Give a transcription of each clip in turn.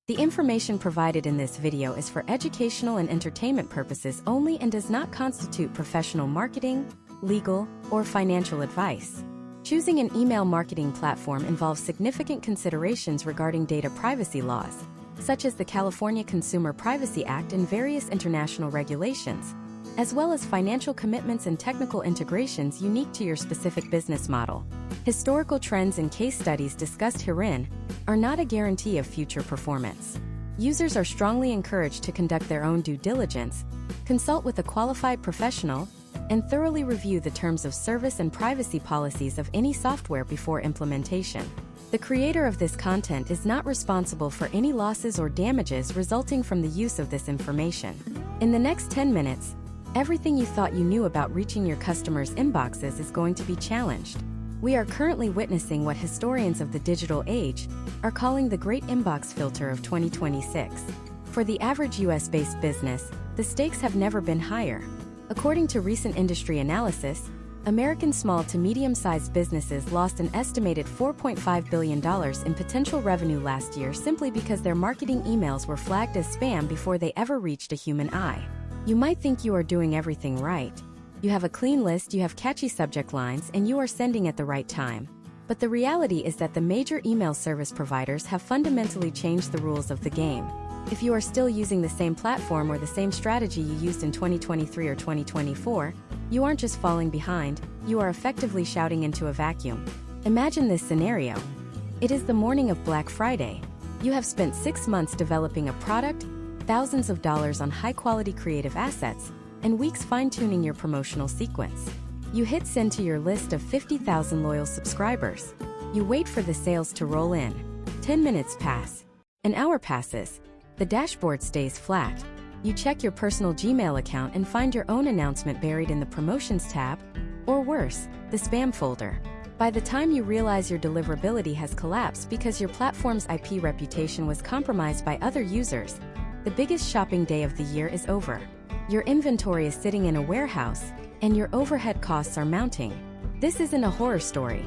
The information provided in this video is for educational and entertainment purposes only and does not constitute professional marketing, legal, or financial advice. Choosing an email marketing platform involves significant considerations regarding data privacy laws, such as the California Consumer Privacy Act and various international regulations, as well as financial commitments and technical integrations unique to your specific business model. Historical trends and case studies discussed herein are not a guarantee of future performance. Users are strongly encouraged to conduct their own due diligence, consult with a qualified professional, and thoroughly review the terms of service and privacy policies of any software before implementation. The creator of this content is not responsible for any losses or damages resulting from the use of this information. In the next 10 minutes, everything you thought you knew about reaching your customers' inboxes is going to be challenged. We are currently witnessing what historians of the digital age are calling the Great Inbox Filter of 2026. For the average US-based business, the stakes have never been higher. According to recent industry analysis, American small to medium-sized businesses lost an estimated $4.5 billion in potential revenue last year simply because their marketing emails were flagged as spam before they ever reached a human eye. You might think you are doing everything right. You have a clean list, you have catchy subject lines, and you are sending at the right time. But the reality is that the major email service providers have fundamentally changed the rules of the game. If you are still using the same platform or the same strategy you used in 2023 or 2024, you aren't just falling behind, you are effectively shouting into a vacuum. Imagine this scenario. It is the morning of Black Friday. You have spent 6 months developing a product, thousands of dollars on high-quality creative assets, and weeks fine-tuning your promotional sequence. You hit send to your list of 50,000 loyal subscribers. You wait for the sales to roll in. 10 minutes pass. An hour passes. The dashboard stays flat. You check your personal Gmail account and find your own announcement buried in the Promotions tab, or worse, the spam folder. By the time you realize your deliverability has collapsed because your platform's IP reputation was compromised by other users, the biggest shopping day of the year is over. Your inventory is sitting in a warehouse, and your overhead costs are mounting. This isn't a horror story.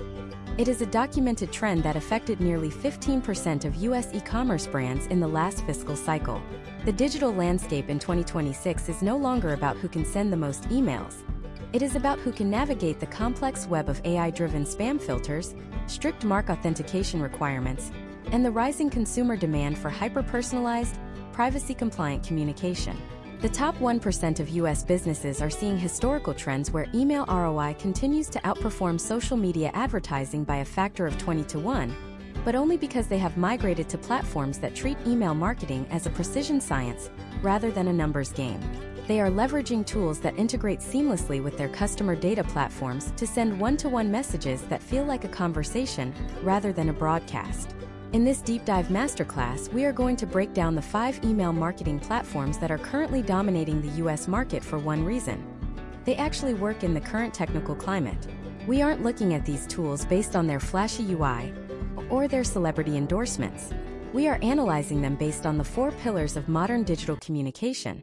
It is a documented trend that affected nearly 15% of US e-commerce brands in the last fiscal cycle. The digital landscape in 2026 is no longer about who can send the most emails. It is about who can navigate the complex web of AI-driven spam filters, strict mark authentication requirements, and the rising consumer demand for hyper-personalized, privacy-compliant communication. The top 1% of US businesses are seeing historical trends where email ROI continues to outperform social media advertising by a factor of 20 to 1, but only because they have migrated to platforms that treat email marketing as a precision science rather than a numbers game. They are leveraging tools that integrate seamlessly with their customer data platforms to send one-to-one messages that feel like a conversation rather than a broadcast. In this deep dive masterclass, we are going to break down the 5 email marketing platforms that are currently dominating the US market for one reason. They actually work in the current technical climate. We aren't looking at these tools based on their flashy UI or their celebrity endorsements. We are analyzing them based on the 4 pillars of modern digital communication: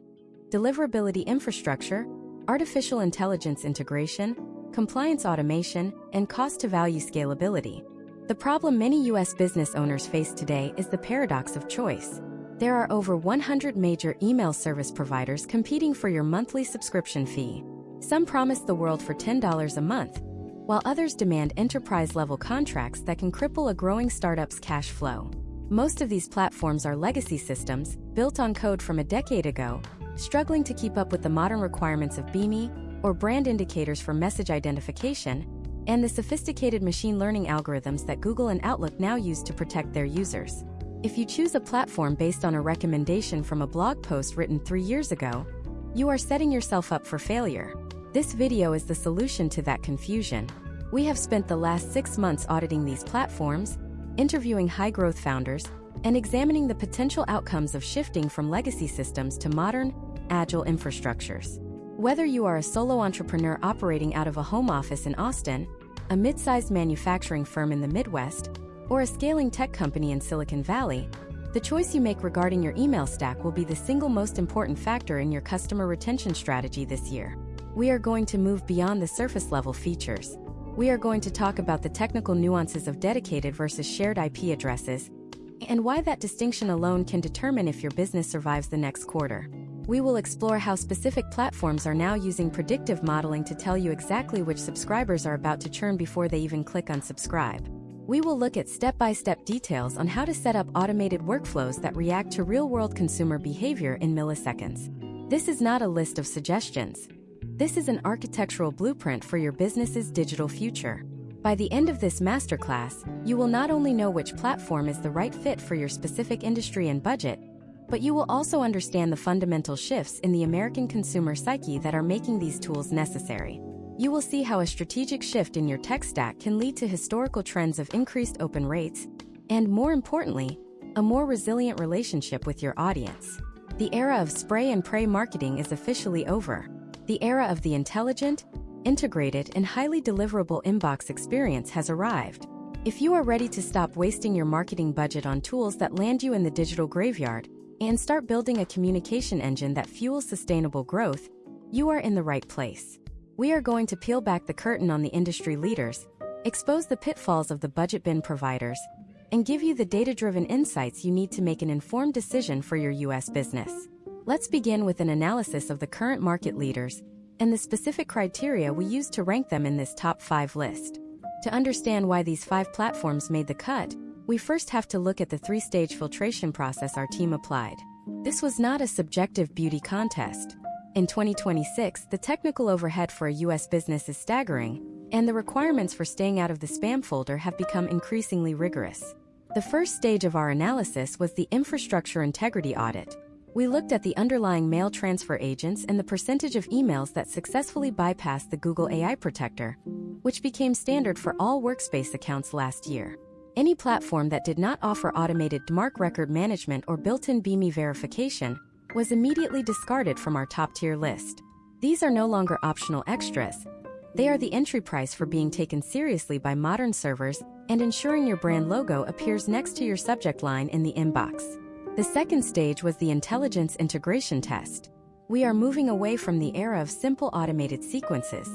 deliverability infrastructure, artificial intelligence integration, compliance automation, and cost-to-value scalability. The problem many US business owners face today is the paradox of choice. There are over 100 major email service providers competing for your monthly subscription fee. Some promise the world for $10 a month, while others demand enterprise-level contracts that can cripple a growing startup's cash flow. Most of these platforms are legacy systems, built on code from a decade ago, struggling to keep up with the modern requirements of BIMI, or brand indicators for message identification, and the sophisticated machine learning algorithms that Google and Outlook now use to protect their users. If you choose a platform based on a recommendation from a blog post written 3 years ago, you are setting yourself up for failure. This video is the solution to that confusion. We have spent the last 6 months auditing these platforms, interviewing high-growth founders, and examining the potential outcomes of shifting from legacy systems to modern, agile infrastructures. Whether you are a solo entrepreneur operating out of a home office in Austin, a mid-sized manufacturing firm in the Midwest, or a scaling tech company in Silicon Valley, the choice you make regarding your email stack will be the single most important factor in your customer retention strategy this year. We are going to move beyond the surface-level features. We are going to talk about the technical nuances of dedicated versus shared IP addresses and why that distinction alone can determine if your business survives the next quarter. We will explore how specific platforms are now using predictive modeling to tell you exactly which subscribers are about to churn before they even click unsubscribe. We will look at step-by-step details on how to set up automated workflows that react to real-world consumer behavior in milliseconds. This is not a list of suggestions. This is an architectural blueprint for your business's digital future. By the end of this masterclass, you will not only know which platform is the right fit for your specific industry and budget, but you will also understand the fundamental shifts in the American consumer psyche that are making these tools necessary. You will see how a strategic shift in your tech stack can lead to historical trends of increased open rates, and more importantly, a more resilient relationship with your audience. The era of spray and pray marketing is officially over. The era of the intelligent, integrated, and highly deliverable inbox experience has arrived. If you are ready to stop wasting your marketing budget on tools that land you in the digital graveyard and start building a communication engine that fuels sustainable growth, you are in the right place. We are going to peel back the curtain on the industry leaders, expose the pitfalls of the budget bin providers, and give you the data-driven insights you need to make an informed decision for your US business. Let's begin with an analysis of the current market leaders and the specific criteria we use to rank them in this top 5 list. To understand why these 5 platforms made the cut, we first have to look at the 3-stage filtration process our team applied. This was not a subjective beauty contest. In 2026, the technical overhead for a US business is staggering, and the requirements for staying out of the spam folder have become increasingly rigorous. The first stage of our analysis was the infrastructure integrity audit. We looked at the underlying mail transfer agents and the percentage of emails that successfully bypassed the Google AI Protector, which became standard for all workspace accounts last year. Any platform that did not offer automated DMARC record management or built-in BMI verification was immediately discarded from our top-tier list. These are no longer optional extras. They are the entry price for being taken seriously by modern servers and ensuring your brand logo appears next to your subject line in the inbox. The second stage was the intelligence integration test. We are moving away from the era of simple automated sequences.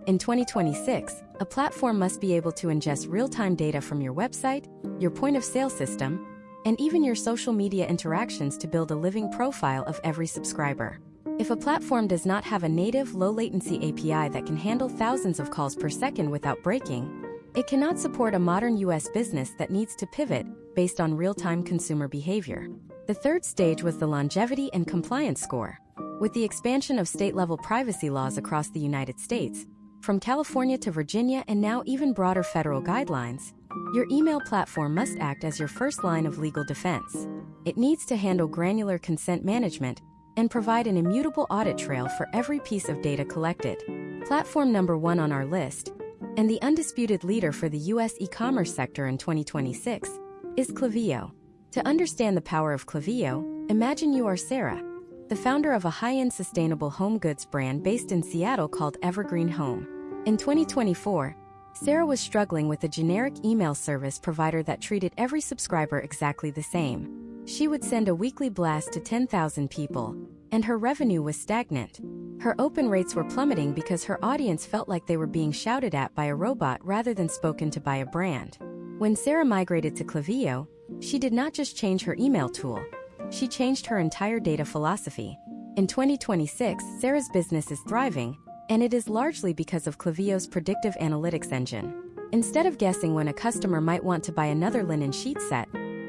In 2026, a platform must be able to ingest real-time data from your website, your point-of-sale system, and even your social media interactions to build a living profile of every subscriber. If a platform does not have a native low-latency API that can handle thousands of calls per second without breaking, it cannot support a modern US business that needs to pivot based on real-time consumer behavior. The third stage was the longevity and compliance score. With the expansion of state-level privacy laws across the United States, from California to Virginia and now even broader federal guidelines, your email platform must act as your first line of legal defense. It needs to handle granular consent management and provide an immutable audit trail for every piece of data collected. Platform number 1 on our list, and the undisputed leader for the US e-commerce sector in 2026, is Klaviyo. To understand the power of Klaviyo, imagine you are Sarah, the founder of a high-end sustainable home goods brand based in Seattle called Evergreen Home. In 2024, Sarah was struggling with a generic email service provider that treated every subscriber exactly the same. She would send a weekly blast to 10,000 people, and her revenue was stagnant. Her open rates were plummeting because her audience felt like they were being shouted at by a robot rather than spoken to by a brand. When Sarah migrated to Klaviyo, she did not just change her email tool, she changed her entire data philosophy. In 2026, Sarah's business is thriving, and it is largely because of Klaviyo's predictive analytics engine. Instead of guessing when a customer might want to buy another linen sheet set,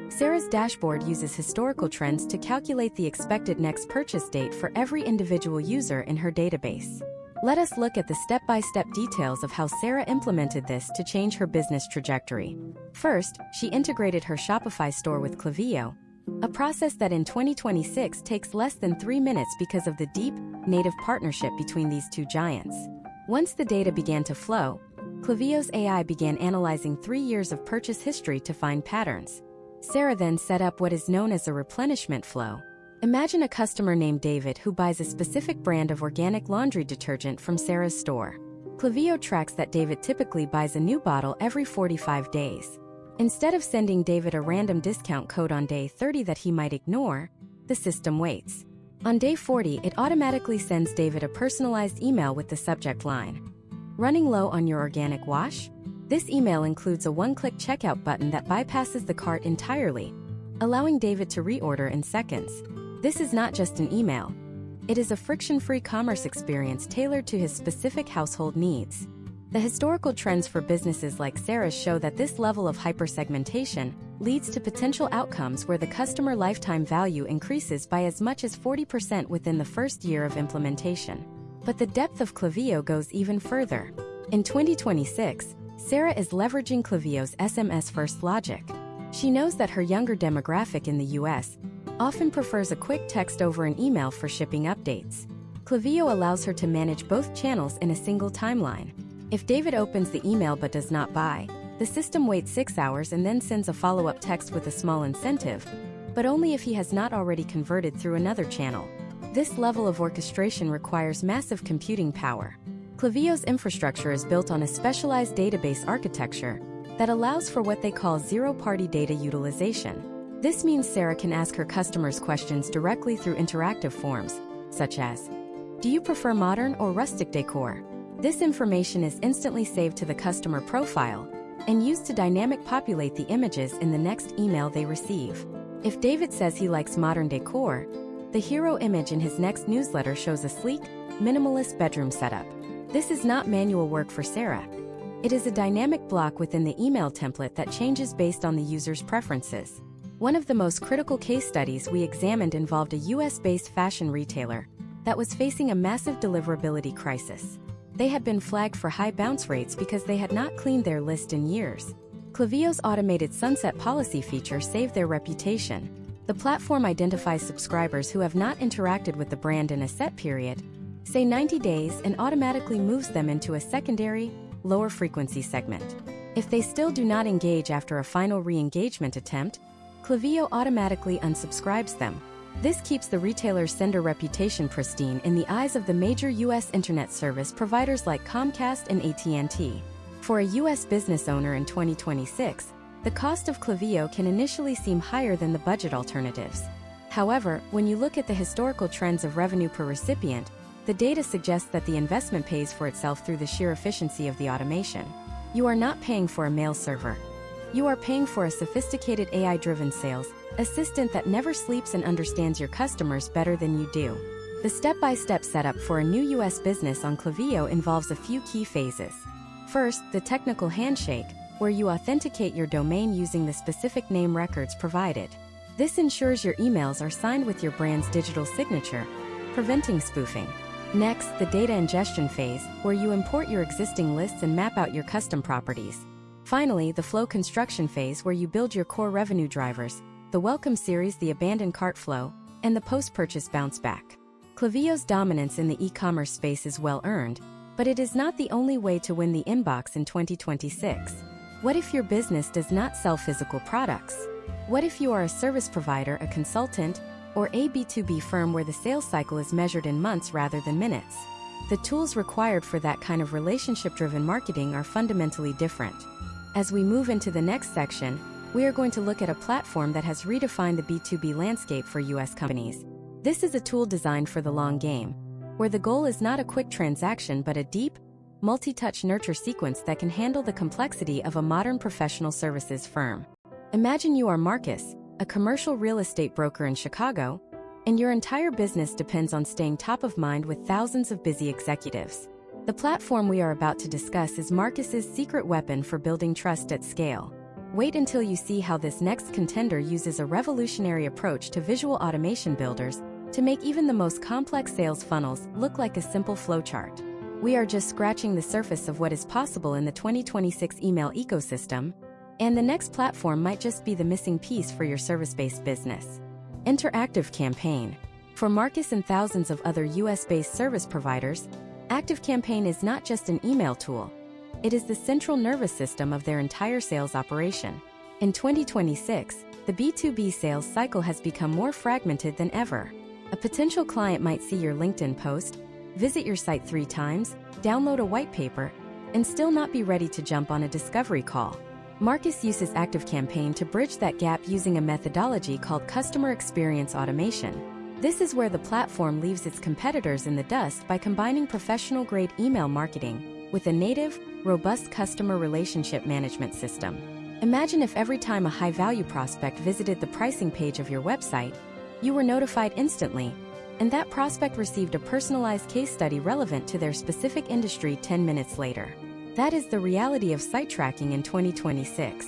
Sarah's dashboard uses historical trends to calculate the expected next purchase date for every individual user in her database. Let us look at the step-by-step details of how Sarah implemented this to change her business trajectory. First, she integrated her Shopify store with Klaviyo, a process that in 2026 takes less than 3 minutes because of the deep, native partnership between these two giants. Once the data began to flow, Klaviyo's AI began analyzing 3 years of purchase history to find patterns. Sarah then set up what is known as a replenishment flow. Imagine a customer named David who buys a specific brand of organic laundry detergent from Sarah's store. Klaviyo tracks that David typically buys a new bottle every 45 days. Instead of sending David a random discount code on day 30 that he might ignore, the system waits. On day 40, it automatically sends David a personalized email with the subject line, "Running low on your organic wash?" This email includes a one-click checkout button that bypasses the cart entirely, allowing David to reorder in seconds. This is not just an email. It is a friction-free commerce experience tailored to his specific household needs. The historical trends for businesses like Sarah's show that this level of hypersegmentation leads to potential outcomes where the customer lifetime value increases by as much as 40% within the first year of implementation. But the depth of Klaviyo goes even further. In 2026, Sarah is leveraging Klaviyo's SMS-first logic. She knows that her younger demographic in the US often prefers a quick text over an email for shipping updates. Klaviyo allows her to manage both channels in a single timeline. If David opens the email but does not buy, the system waits 6 hours and then sends a follow-up text with a small incentive, but only if he has not already converted through another channel. This level of orchestration requires massive computing power. Klaviyo's infrastructure is built on a specialized database architecture that allows for what they call zero-party data utilization. This means Sarah can ask her customers questions directly through interactive forms, such as, "Do you prefer modern or rustic decor?" This information is instantly saved to the customer profile and used to dynamic populate the images in the next email they receive. If David says he likes modern decor, the hero image in his next newsletter shows a sleek, minimalist bedroom setup. This is not manual work for Sarah. It is a dynamic block within the email template that changes based on the user's preferences. One of the most critical case studies we examined involved a US-based fashion retailer that was facing a massive deliverability crisis. They had been flagged for high bounce rates because they had not cleaned their list in years. Klaviyo's automated sunset policy feature saved their reputation. The platform identifies subscribers who have not interacted with the brand in a set period, say 90 days, and automatically moves them into a secondary, lower frequency segment. If they still do not engage after a final re-engagement attempt, Klaviyo automatically unsubscribes them. This keeps the retailer's sender reputation pristine in the eyes of the major U.S. internet service providers like Comcast and AT&T. For a U.S. business owner in 2026, the cost of Klaviyo can initially seem higher than the budget alternatives. However, when you look at the historical trends of revenue per recipient, the data suggests that the investment pays for itself through the sheer efficiency of the automation. You are not paying for a mail server. You are paying for a sophisticated AI-driven sales assistant that never sleeps and understands your customers better than you do. The step-by-step setup for a new US business on Klaviyo involves a few key phases. First, the technical handshake, where you authenticate your domain using the specific name records provided. This ensures your emails are signed with your brand's digital signature, preventing spoofing. Next, the data ingestion phase, where you import your existing lists and map out your custom properties. Finally, the flow construction phase, where you build your core revenue drivers, the welcome series, the abandoned cart flow, and the post-purchase bounce back. Klaviyo's dominance in the e-commerce space is well-earned, but it is not the only way to win the inbox in 2026. What if your business does not sell physical products? What if you are a service provider, a consultant, or a B2B firm where the sales cycle is measured in months rather than minutes? The tools required for that kind of relationship-driven marketing are fundamentally different. As we move into the next section, we are going to look at a platform that has redefined the B2B landscape for US companies. This is a tool designed for the long game, where the goal is not a quick transaction but a deep, multi-touch nurture sequence that can handle the complexity of a modern professional services firm. Imagine you are Marcus, a commercial real estate broker in Chicago, and your entire business depends on staying top of mind with thousands of busy executives. The platform we are about to discuss is Marcus's secret weapon for building trust at scale. Wait until you see how this next contender uses a revolutionary approach to visual automation builders to make even the most complex sales funnels look like a simple flowchart. We are just scratching the surface of what is possible in the 2026 email ecosystem, and the next platform might just be the missing piece for your service-based business. Interactive Campaign. For Marcus and thousands of other US-based service providers, ActiveCampaign is not just an email tool. It is the central nervous system of their entire sales operation. In 2026, the B2B sales cycle has become more fragmented than ever. A potential client might see your LinkedIn post, visit your site 3 times, download a white paper, and still not be ready to jump on a discovery call. Marcus uses ActiveCampaign to bridge that gap using a methodology called customer experience automation. This is where the platform leaves its competitors in the dust by combining professional-grade email marketing with a native, robust customer relationship management system. Imagine if every time a high-value prospect visited the pricing page of your website, you were notified instantly, and that prospect received a personalized case study relevant to their specific industry 10 minutes later. That is the reality of site tracking in 2026.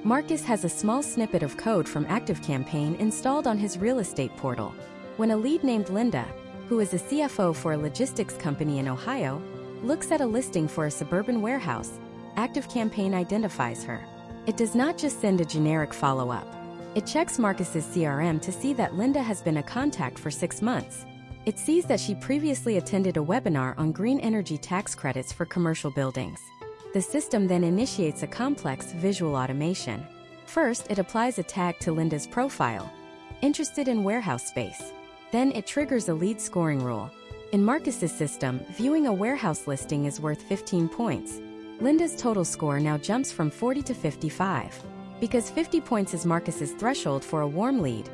Marcus has a small snippet of code from ActiveCampaign installed on his real estate portal. When a lead named Linda, who is a CFO for a logistics company in Ohio, looks at a listing for a suburban warehouse, ActiveCampaign identifies her. It does not just send a generic follow-up. It checks Marcus's CRM to see that Linda has been a contact for 6 months. It sees that she previously attended a webinar on green energy tax credits for commercial buildings. The system then initiates a complex visual automation. First, it applies a tag to Linda's profile, interested in warehouse space. Then it triggers a lead scoring rule. In Marcus's system, viewing a warehouse listing is worth 15 points. Linda's total score now jumps from 40 to 55. Because 50 points is Marcus's threshold for a warm lead,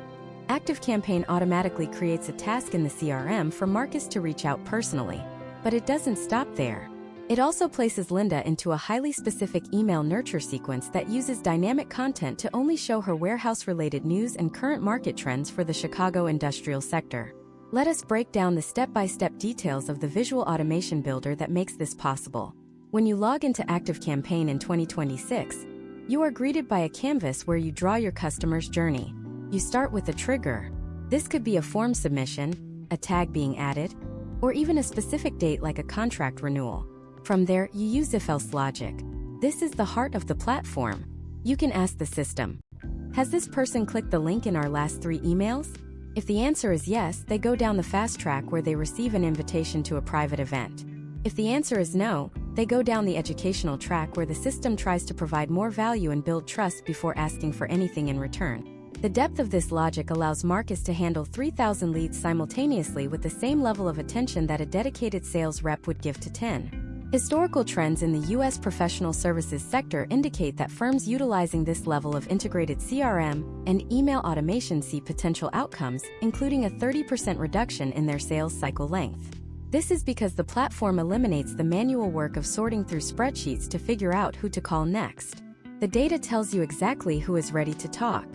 ActiveCampaign automatically creates a task in the CRM for Marcus to reach out personally. But it doesn't stop there. It also places Linda into a highly specific email nurture sequence that uses dynamic content to only show her warehouse-related news and current market trends for the Chicago industrial sector. Let us break down the step-by-step details of the visual automation builder that makes this possible. When you log into ActiveCampaign in 2026, you are greeted by a canvas where you draw your customer's journey. You start with a trigger. This could be a form submission, a tag being added, or even a specific date like a contract renewal. From there, you use if-else logic. This is the heart of the platform. You can ask the system, has this person clicked the link in our last 3 emails? If the answer is yes, they go down the fast track where they receive an invitation to a private event. If the answer is no, they go down the educational track where the system tries to provide more value and build trust before asking for anything in return. The depth of this logic allows Marcus to handle 3,000 leads simultaneously with the same level of attention that a dedicated sales rep would give to 10. Historical trends in the U.S. professional services sector indicate that firms utilizing this level of integrated CRM and email automation see potential outcomes, including a 30% reduction in their sales cycle length. This is because the platform eliminates the manual work of sorting through spreadsheets to figure out who to call next. The data tells you exactly who is ready to talk.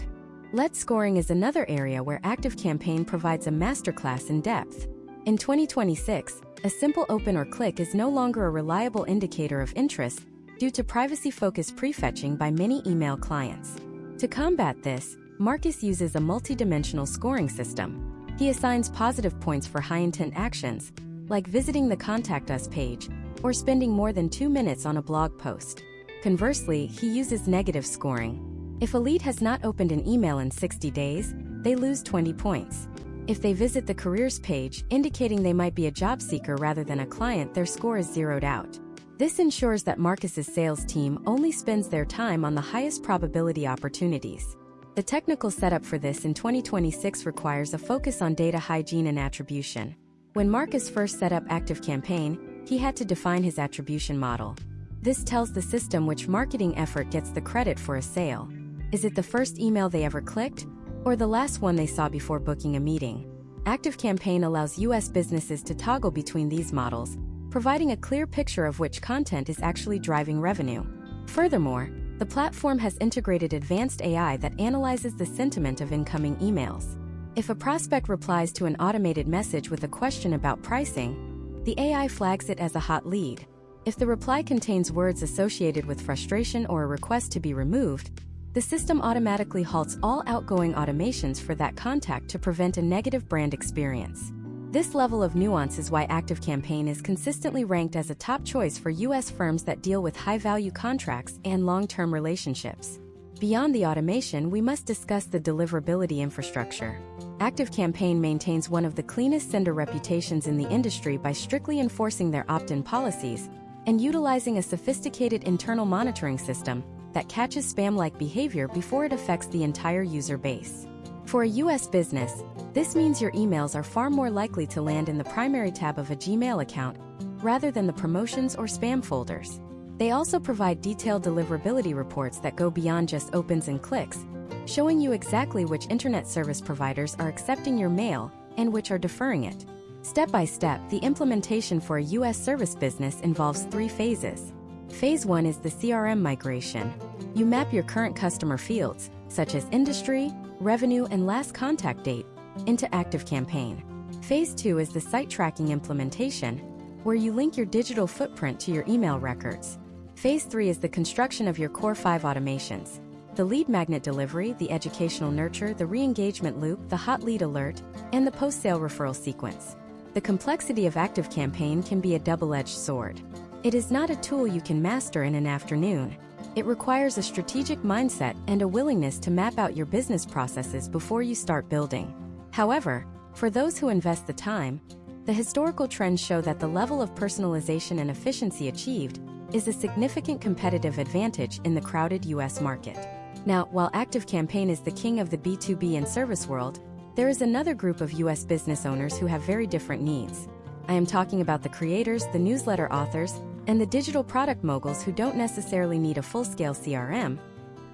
Lead scoring is another area where ActiveCampaign provides a masterclass in depth. In 2026, a simple open or click is no longer a reliable indicator of interest due to privacy-focused prefetching by many email clients. To combat this, Marcus uses a multi-dimensional scoring system. He assigns positive points for high-intent actions, like visiting the Contact Us page, or spending more than 2 minutes on a blog post. Conversely, he uses negative scoring. If a lead has not opened an email in 60 days, they lose 20 points. If they visit the careers page, indicating they might be a job seeker rather than a client, their score is zeroed out. This ensures that Marcus's sales team only spends their time on the highest probability opportunities. The technical setup for this in 2026 requires a focus on data hygiene and attribution. When Marcus first set up ActiveCampaign, he had to define his attribution model. This tells the system which marketing effort gets the credit for a sale. Is it the first email they ever clicked, or the last one they saw before booking a meeting? ActiveCampaign allows U.S. businesses to toggle between these models, providing a clear picture of which content is actually driving revenue. Furthermore, the platform has integrated advanced AI that analyzes the sentiment of incoming emails. If a prospect replies to an automated message with a question about pricing, the AI flags it as a hot lead. If the reply contains words associated with frustration or a request to be removed, the system automatically halts all outgoing automations for that contact to prevent a negative brand experience. This level of nuance is why ActiveCampaign is consistently ranked as a top choice for U.S. firms that deal with high-value contracts and long-term relationships. Beyond the automation, we must discuss the deliverability infrastructure. ActiveCampaign maintains one of the cleanest sender reputations in the industry by strictly enforcing their opt-in policies and utilizing a sophisticated internal monitoring system that catches spam-like behavior before it affects the entire user base. For a U.S. business, this means your emails are far more likely to land in the primary tab of a Gmail account rather than the promotions or spam folders. They also provide detailed deliverability reports that go beyond just opens and clicks, showing you exactly which internet service providers are accepting your mail and which are deferring it. Step by step, the implementation for a U.S. service business involves 3 phases. Phase 1 is the CRM migration. You map your current customer fields, such as industry, revenue, and last contact date, into ActiveCampaign. Phase 2 is the site tracking implementation, where you link your digital footprint to your email records. Phase 3 is the construction of your core 5 automations: the lead magnet delivery, the educational nurture, the re-engagement loop, the hot lead alert, and the post-sale referral sequence. The complexity of ActiveCampaign can be a double-edged sword. It is not a tool you can master in an afternoon. It requires a strategic mindset and a willingness to map out your business processes before you start building. However, for those who invest the time, the historical trends show that the level of personalization and efficiency achieved is a significant competitive advantage in the crowded US market. Now, while ActiveCampaign is the king of the B2B and service world, there is another group of US business owners who have very different needs. I am talking about the creators, the newsletter authors, and the digital product moguls who don't necessarily need a full-scale CRM,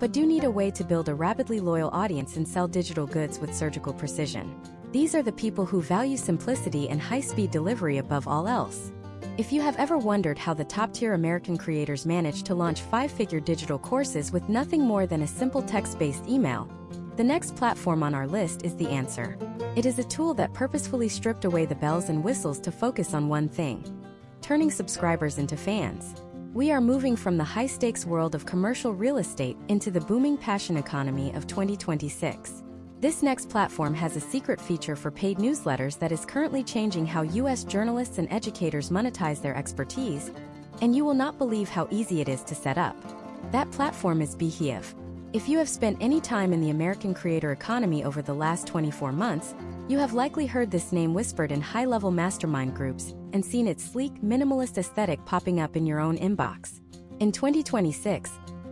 but do need a way to build a rapidly loyal audience and sell digital goods with surgical precision. These are the people who value simplicity and high-speed delivery above all else. If you have ever wondered how the top-tier American creators manage to launch 5-figure digital courses with nothing more than a simple text-based email, the next platform on our list is the answer. It is a tool that purposefully stripped away the bells and whistles to focus on one thing: turning subscribers into fans. We are moving from the high-stakes world of commercial real estate into the booming passion economy of 2026. This next platform has a secret feature for paid newsletters that is currently changing how US journalists and educators monetize their expertise, and you will not believe how easy it is to set up. That platform is Behave. If you have spent any time in the American creator economy over the last 24 months, you have likely heard this name whispered in high-level mastermind groups and seen its sleek, minimalist aesthetic popping up in your own inbox. In 2026,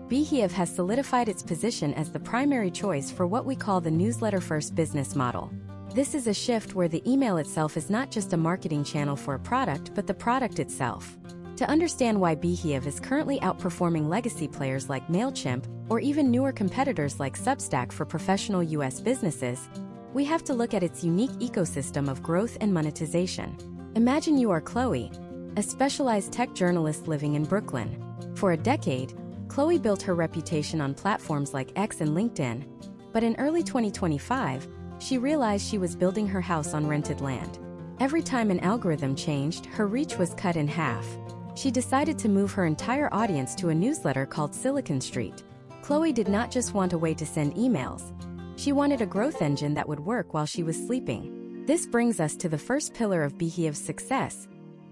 Behave has solidified its position as the primary choice for what we call the newsletter-first business model. This is a shift where the email itself is not just a marketing channel for a product, but the product itself. To understand why Behave is currently outperforming legacy players like MailChimp, or even newer competitors like Substack for professional US businesses, we have to look at its unique ecosystem of growth and monetization. Imagine you are Chloe, a specialized tech journalist living in Brooklyn. For a decade, Chloe built her reputation on platforms like X and LinkedIn, but in early 2025, she realized she was building her house on rented land. Every time an algorithm changed, her reach was cut in half. She decided to move her entire audience to a newsletter called Silicon Street. Chloe did not just want a way to send emails. She wanted a growth engine that would work while she was sleeping. This brings us to the first pillar of Behave's success: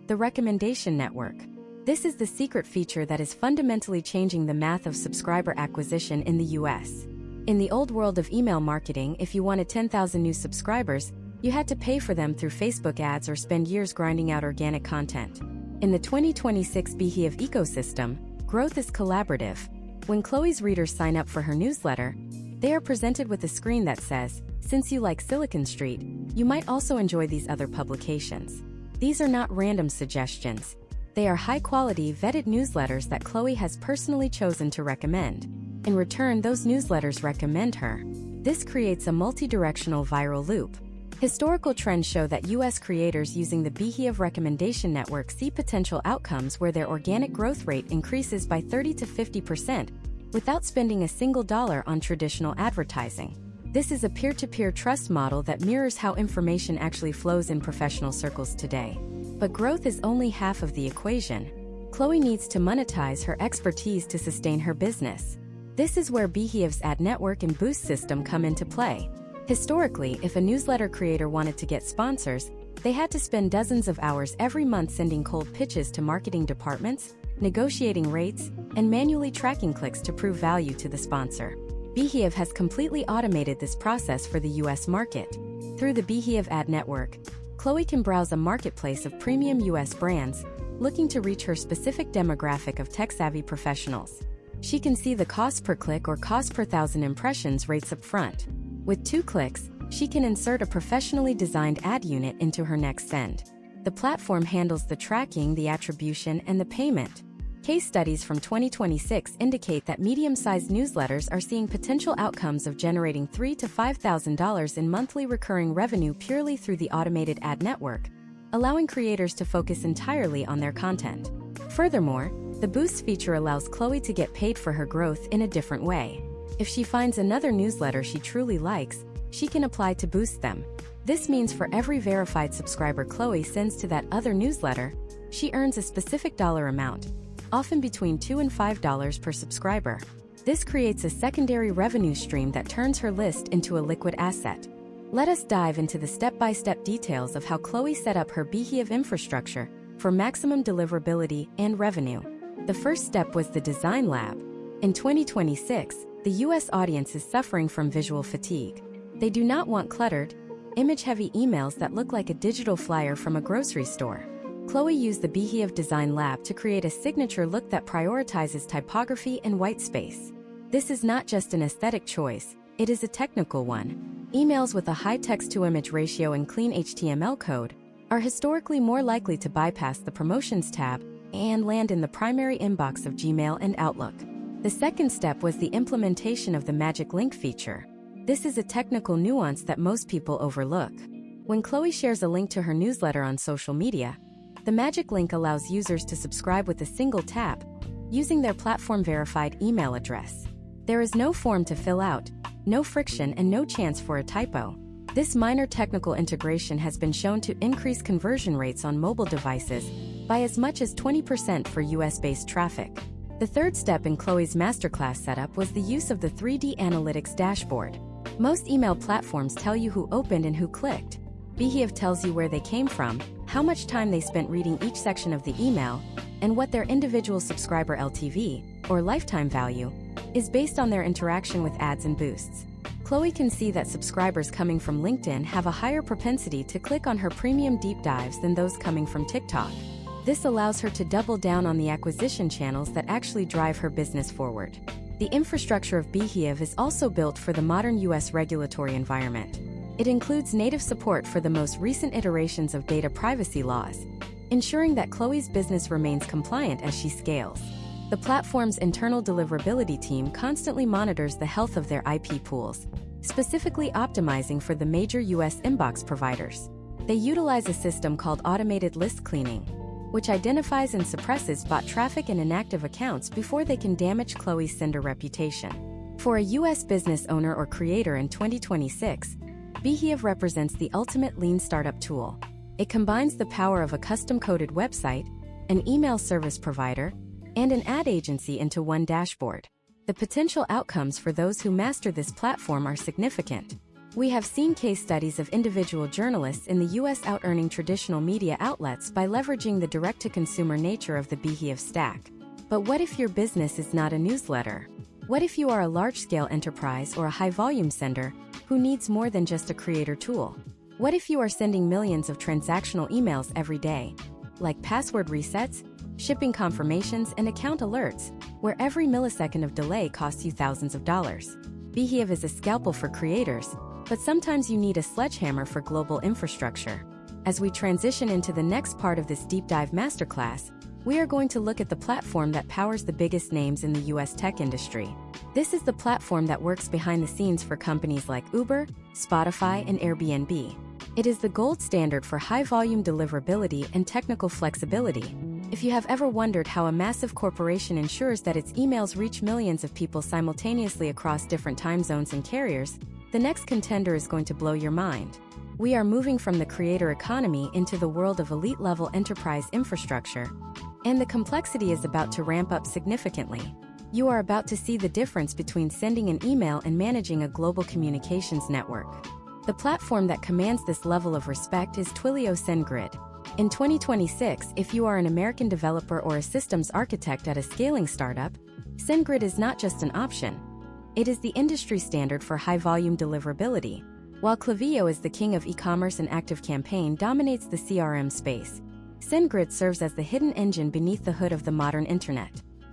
the recommendation network. This is the secret feature that is fundamentally changing the math of subscriber acquisition in the US. In the old world of email marketing, if you wanted 10,000 new subscribers, you had to pay for them through Facebook ads or spend years grinding out organic content. In the 2026 Behave ecosystem, growth is collaborative. When Chloe's readers sign up for her newsletter, they are presented with a screen that says, "Since you like Silicon Street, you might also enjoy these other publications." These are not random suggestions. They are high-quality, vetted newsletters that Chloe has personally chosen to recommend. In return, those newsletters recommend her. This creates a multi-directional viral loop. Historical trends show that US creators using the Behave recommendation network see potential outcomes where their organic growth rate increases by 30 to 50% without spending a single dollar on traditional advertising. This is a peer-to-peer trust model that mirrors how information actually flows in professional circles today. But growth is only half of the equation. Chloe needs to monetize her expertise to sustain her business. This is where Behave's ad network and boost system come into play. Historically, if a newsletter creator wanted to get sponsors, they had to spend dozens of hours every month sending cold pitches to marketing departments, negotiating rates, and manually tracking clicks to prove value to the sponsor. Behave has completely automated this process for the US market. Through the Behave ad network, Chloe can browse a marketplace of premium US brands, looking to reach her specific demographic of tech-savvy professionals. She can see the cost per click or cost per thousand impressions rates up front. With 2 clicks, she can insert a professionally designed ad unit into her next send. The platform handles the tracking, the attribution, and the payment. Case studies from 2026 indicate that medium-sized newsletters are seeing potential outcomes of generating $3,000 to $5,000 in monthly recurring revenue purely through the automated ad network, allowing creators to focus entirely on their content. Furthermore, The boost feature allows Chloe to get paid for her growth in a different way. If she finds another newsletter she truly likes, she can apply to boost them. This means for every verified subscriber Chloe sends to that other newsletter, she earns a specific dollar amount, often between $2 and $5 per subscriber. This creates a secondary revenue stream that turns her list into a liquid asset. Let us dive into the step-by-step details of how Chloe set up her Beehive infrastructure for maximum deliverability and revenue. The first step was the design lab. In 2026, the US audience is suffering from visual fatigue. They do not want cluttered, image-heavy emails that look like a digital flyer from a grocery store. Chloe used the Beehive Design Lab to create a signature look that prioritizes typography and white space. This is not just an aesthetic choice, it is a technical one. Emails with a high text-to-image ratio and clean HTML code are historically more likely to bypass the Promotions tab and land in the primary inbox of Gmail and Outlook. The second step was the implementation of the magic link feature. This is a technical nuance that most people overlook. When Chloe shares a link to her newsletter on social media, the magic link allows users to subscribe with a single tap, using their platform-verified email address. There is no form to fill out, no friction, and no chance for a typo. This minor technical integration has been shown to increase conversion rates on mobile devices by as much as 20% for US-based traffic. The third step in Chloe's masterclass setup was the use of the 3D Analytics dashboard. Most email platforms tell you who opened and who clicked. Beehive tells you where they came from, how much time they spent reading each section of the email, and what their individual subscriber LTV, or lifetime value, is based on their interaction with ads and boosts. Chloe can see that subscribers coming from LinkedIn have a higher propensity to click on her premium deep dives than those coming from TikTok. This allows her to double down on the acquisition channels that actually drive her business forward. The infrastructure of Beehive is also built for the modern US regulatory environment. It includes native support for the most recent iterations of data privacy laws, ensuring that Chloe's business remains compliant as she scales. The platform's internal deliverability team constantly monitors the health of their IP pools, specifically optimizing for the major US inbox providers. They utilize a system called automated list cleaning, which identifies and suppresses bot traffic and inactive accounts before they can damage Chloe's sender reputation. For a US business owner or creator in 2026, Beehive represents the ultimate lean startup tool. It combines the power of a custom-coded website, an email service provider, and an ad agency into one dashboard. The potential outcomes for those who master this platform are significant. We have seen case studies of individual journalists in the US out-earning traditional media outlets by leveraging the direct-to-consumer nature of the Beehive stack. But what if your business is not a newsletter? What if you are a large-scale enterprise or a high-volume sender who needs more than just a creator tool? What if you are sending millions of transactional emails every day, like password resets, shipping confirmations, and account alerts, where every millisecond of delay costs you thousands of dollars? Beehive is a scalpel for creators, but sometimes you need a sledgehammer for global infrastructure. As we transition into the next part of this deep dive masterclass, we are going to look at the platform that powers the biggest names in the US tech industry. This is the platform that works behind the scenes for companies like Uber, Spotify, and Airbnb. It is the gold standard for high-volume deliverability and technical flexibility. If you have ever wondered how a massive corporation ensures that its emails reach millions of people simultaneously across different time zones and carriers, the next contender is going to blow your mind. We are moving from the creator economy into the world of elite-level enterprise infrastructure, and the complexity is about to ramp up significantly. You are about to see the difference between sending an email and managing a global communications network. The platform that commands this level of respect is Twilio SendGrid. In 2026, if you are an American developer or a systems architect at a scaling startup, SendGrid is not just an option. It is the industry standard for high-volume deliverability. While Klaviyo is the king of e-commerce and ActiveCampaign dominates the CRM space, SendGrid serves as the hidden engine beneath the hood of the modern internet.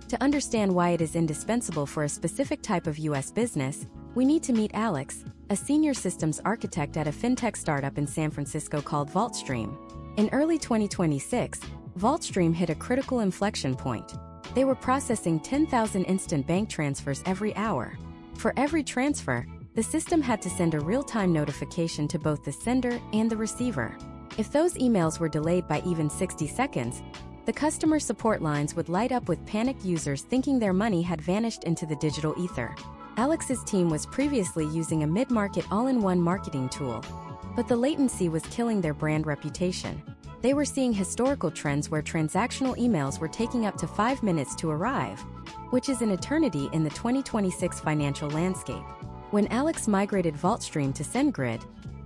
To understand why it is indispensable for a specific type of US business, we need to meet Alex, a senior systems architect at a fintech startup in San Francisco called VaultStream. In early 2026, VaultStream hit a critical inflection point. They were processing 10,000 instant bank transfers every hour. For every transfer, the system had to send a real-time notification to both the sender and the receiver. If those emails were delayed by even 60 seconds, The customer support lines would light up with panicked users thinking their money had vanished into the digital ether. Alex's team was previously using a mid-market all-in-one marketing tool, but the latency was killing their brand reputation. They were seeing historical trends where transactional emails were taking up to 5 minutes to arrive, which is an eternity in the 2026 financial landscape. When Alex migrated VaultStream to SendGrid,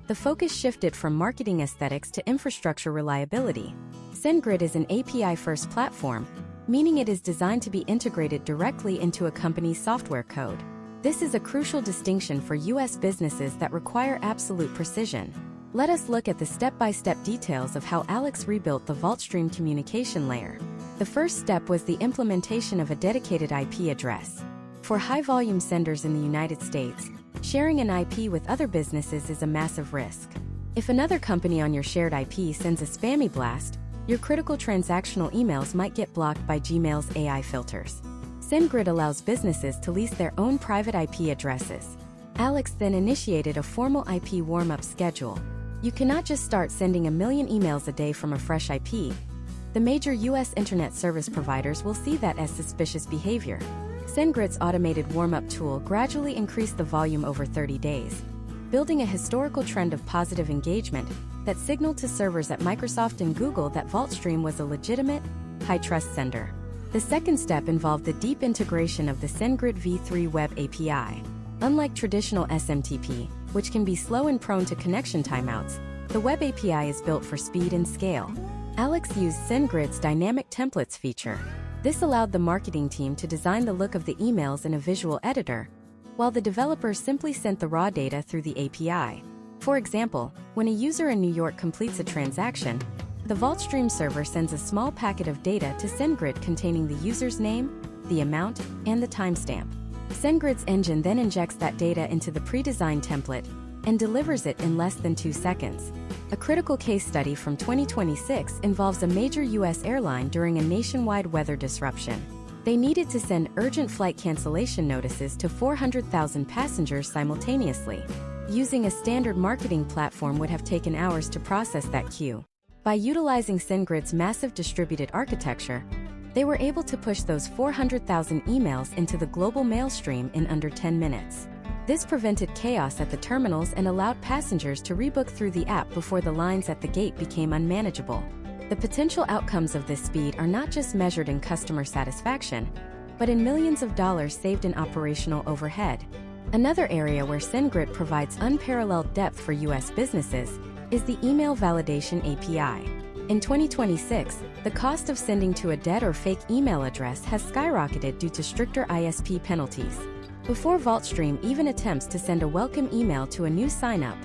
the focus shifted from marketing aesthetics to infrastructure reliability. SendGrid is an API-first platform, meaning it is designed to be integrated directly into a company's software code. This is a crucial distinction for U.S. businesses that require absolute precision. Let us look at the step-by-step details of how Alex rebuilt the VaultStream communication layer. The first step was the implementation of a dedicated IP address. For high-volume senders in the United States, sharing an IP with other businesses is a massive risk. If another company on your shared IP sends a spammy blast, your critical transactional emails might get blocked by Gmail's AI filters. SendGrid allows businesses to lease their own private IP addresses. Alex then initiated a formal IP warm-up schedule. You cannot just start sending a million emails a day from a fresh IP. The major U.S. internet service providers will see that as suspicious behavior. SendGrid's automated warm-up tool gradually increased the volume over 30 days, building a historical trend of positive engagement that signaled to servers at Microsoft and Google that VaultStream was a legitimate, high-trust sender. The second step involved the deep integration of the SendGrid v3 Web API. Unlike traditional SMTP, which can be slow and prone to connection timeouts, the Web API is built for speed and scale. Alex used SendGrid's dynamic templates feature. This allowed the marketing team to design the look of the emails in a visual editor, while the developers simply sent the raw data through the API. For example, when a user in New York completes a transaction, the VaultStream server sends a small packet of data to SendGrid containing the user's name, the amount, and the timestamp. SendGrid's engine then injects that data into the pre-designed template and delivers it in less than 2 seconds. A critical case study from 2026 involves a major U.S. airline during a nationwide weather disruption. They needed to send urgent flight cancellation notices to 400,000 passengers simultaneously. Using a standard marketing platform would have taken hours to process that queue. By utilizing SendGrid's massive distributed architecture, they were able to push those 400,000 emails into the global mail stream in under 10 minutes. This prevented chaos at the terminals and allowed passengers to rebook through the app before the lines at the gate became unmanageable. The potential outcomes of this speed are not just measured in customer satisfaction, but in millions of dollars saved in operational overhead. Another area where SendGrid provides unparalleled depth for U.S. businesses is the email validation API. In 2026, the cost of sending to a dead or fake email address has skyrocketed due to stricter ISP penalties. Before VaultStream even attempts to send a welcome email to a new sign-up,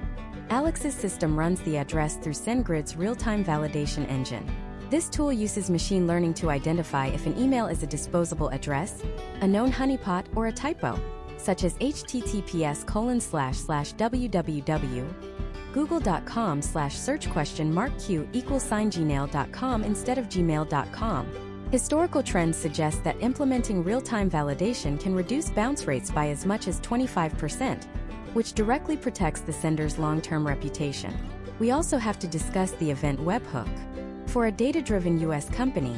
Alex's system runs the address through SendGrid's real-time validation engine. This tool uses machine learning to identify if an email is a disposable address, a known honeypot, or a typo, such as https://www.google.com/search?q=gmail.com instead of gmail.com. Historical trends suggest that implementing real-time validation can reduce bounce rates by as much as 25%, which directly protects the sender's long-term reputation. We also have to discuss the event webhook. For a data-driven U.S. company,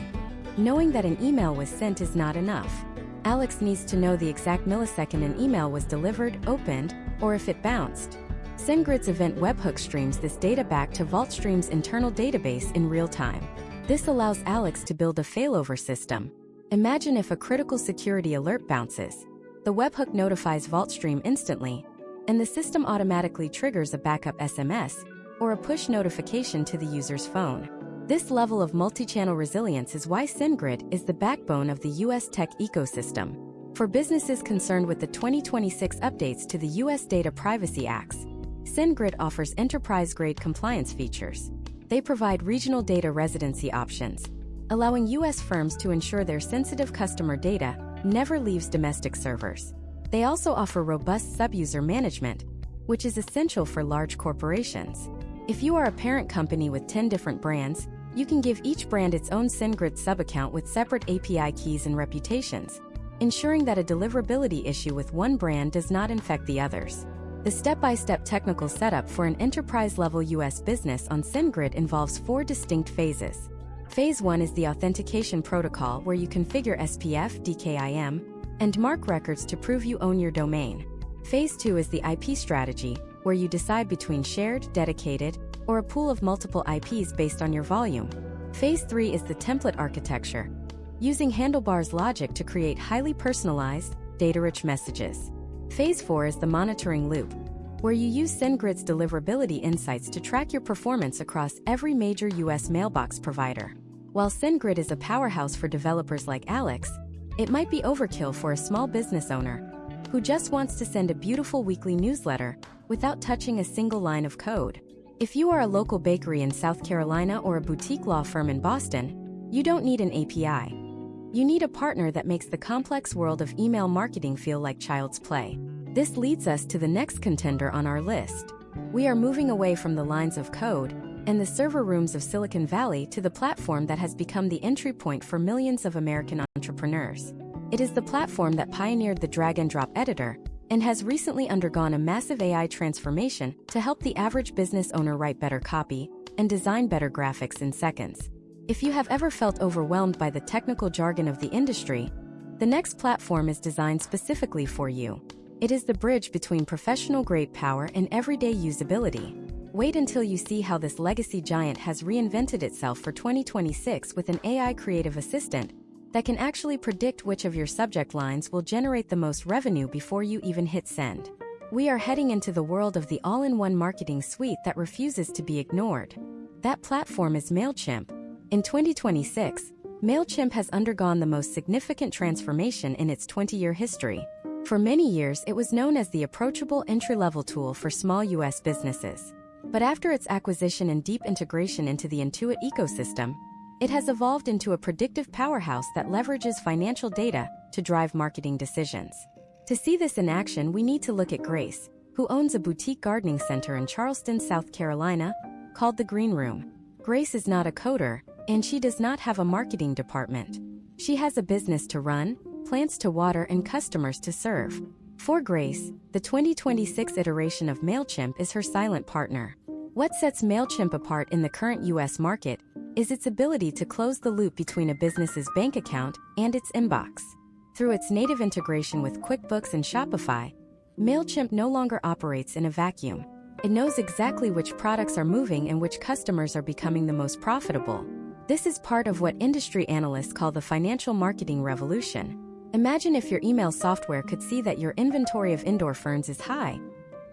knowing that an email was sent is not enough. Alex needs to know the exact millisecond an email was delivered, opened, or if it bounced. SendGrid's event webhook streams this data back to VaultStream's internal database in real time. This allows Alex to build a failover system. Imagine if a critical security alert bounces. The webhook notifies VaultStream instantly, and the system automatically triggers a backup SMS or a push notification to the user's phone. This level of multi-channel resilience is why SendGrid is the backbone of the U.S. tech ecosystem. For businesses concerned with the 2026 updates to the U.S. Data Privacy Acts, SendGrid offers enterprise-grade compliance features. They provide regional data residency options, allowing U.S. firms to ensure their sensitive customer data never leaves domestic servers. They also offer robust sub-user management, which is essential for large corporations. If you are a parent company with 10 different brands, you can give each brand its own SendGrid sub-account with separate API keys and reputations, ensuring that a deliverability issue with one brand does not infect the others. The step-by-step technical setup for an enterprise-level U.S. business on SendGrid involves 4 distinct phases. Phase 1 is the authentication protocol where you configure SPF, DKIM, and mark records to prove you own your domain. Phase 2 is the IP strategy, where you decide between shared, dedicated, or a pool of multiple IPs based on your volume. Phase 3 is the template architecture, using handlebars logic to create highly personalized, data-rich messages. Phase 4 is the monitoring loop, where you use SendGrid's deliverability insights to track your performance across every major US mailbox provider. While SendGrid is a powerhouse for developers like Alex, it might be overkill for a small business owner who just wants to send a beautiful weekly newsletter without touching a single line of code. If you are a local bakery in South Carolina or a boutique law firm in Boston, you don't need an API. You need a partner that makes the complex world of email marketing feel like child's play. This leads us to the next contender on our list. We are moving away from the lines of code and the server rooms of Silicon Valley to the platform that has become the entry point for millions of American entrepreneurs. It is the platform that pioneered the drag-and-drop editor and has recently undergone a massive AI transformation to help the average business owner write better copy and design better graphics in seconds. If you have ever felt overwhelmed by the technical jargon of the industry, the next platform is designed specifically for you. It is the bridge between professional-grade power and everyday usability. Wait until you see how this legacy giant has reinvented itself for 2026 with an AI creative assistant that can actually predict which of your subject lines will generate the most revenue before you even hit send. We are heading into the world of the all-in-one marketing suite that refuses to be ignored. That platform is MailChimp. In 2026, MailChimp has undergone the most significant transformation in its 20-year history. For many years, it was known as the approachable entry-level tool for small US businesses. But after its acquisition and deep integration into the Intuit ecosystem, it has evolved into a predictive powerhouse that leverages financial data to drive marketing decisions. To see this in action, we need to look at Grace, who owns a boutique gardening center in Charleston, South Carolina, called the Green Room. Grace is not a coder, and she does not have a marketing department. She has a business to run, plants to water, and customers to serve. For Grace, the 2026 iteration of MailChimp is her silent partner. What sets MailChimp apart in the current US market is its ability to close the loop between a business's bank account and its inbox. Through its native integration with QuickBooks and Shopify, MailChimp no longer operates in a vacuum. It knows exactly which products are moving and which customers are becoming the most profitable. This is part of what industry analysts call the financial marketing revolution. Imagine if your email software could see that your inventory of indoor ferns is high,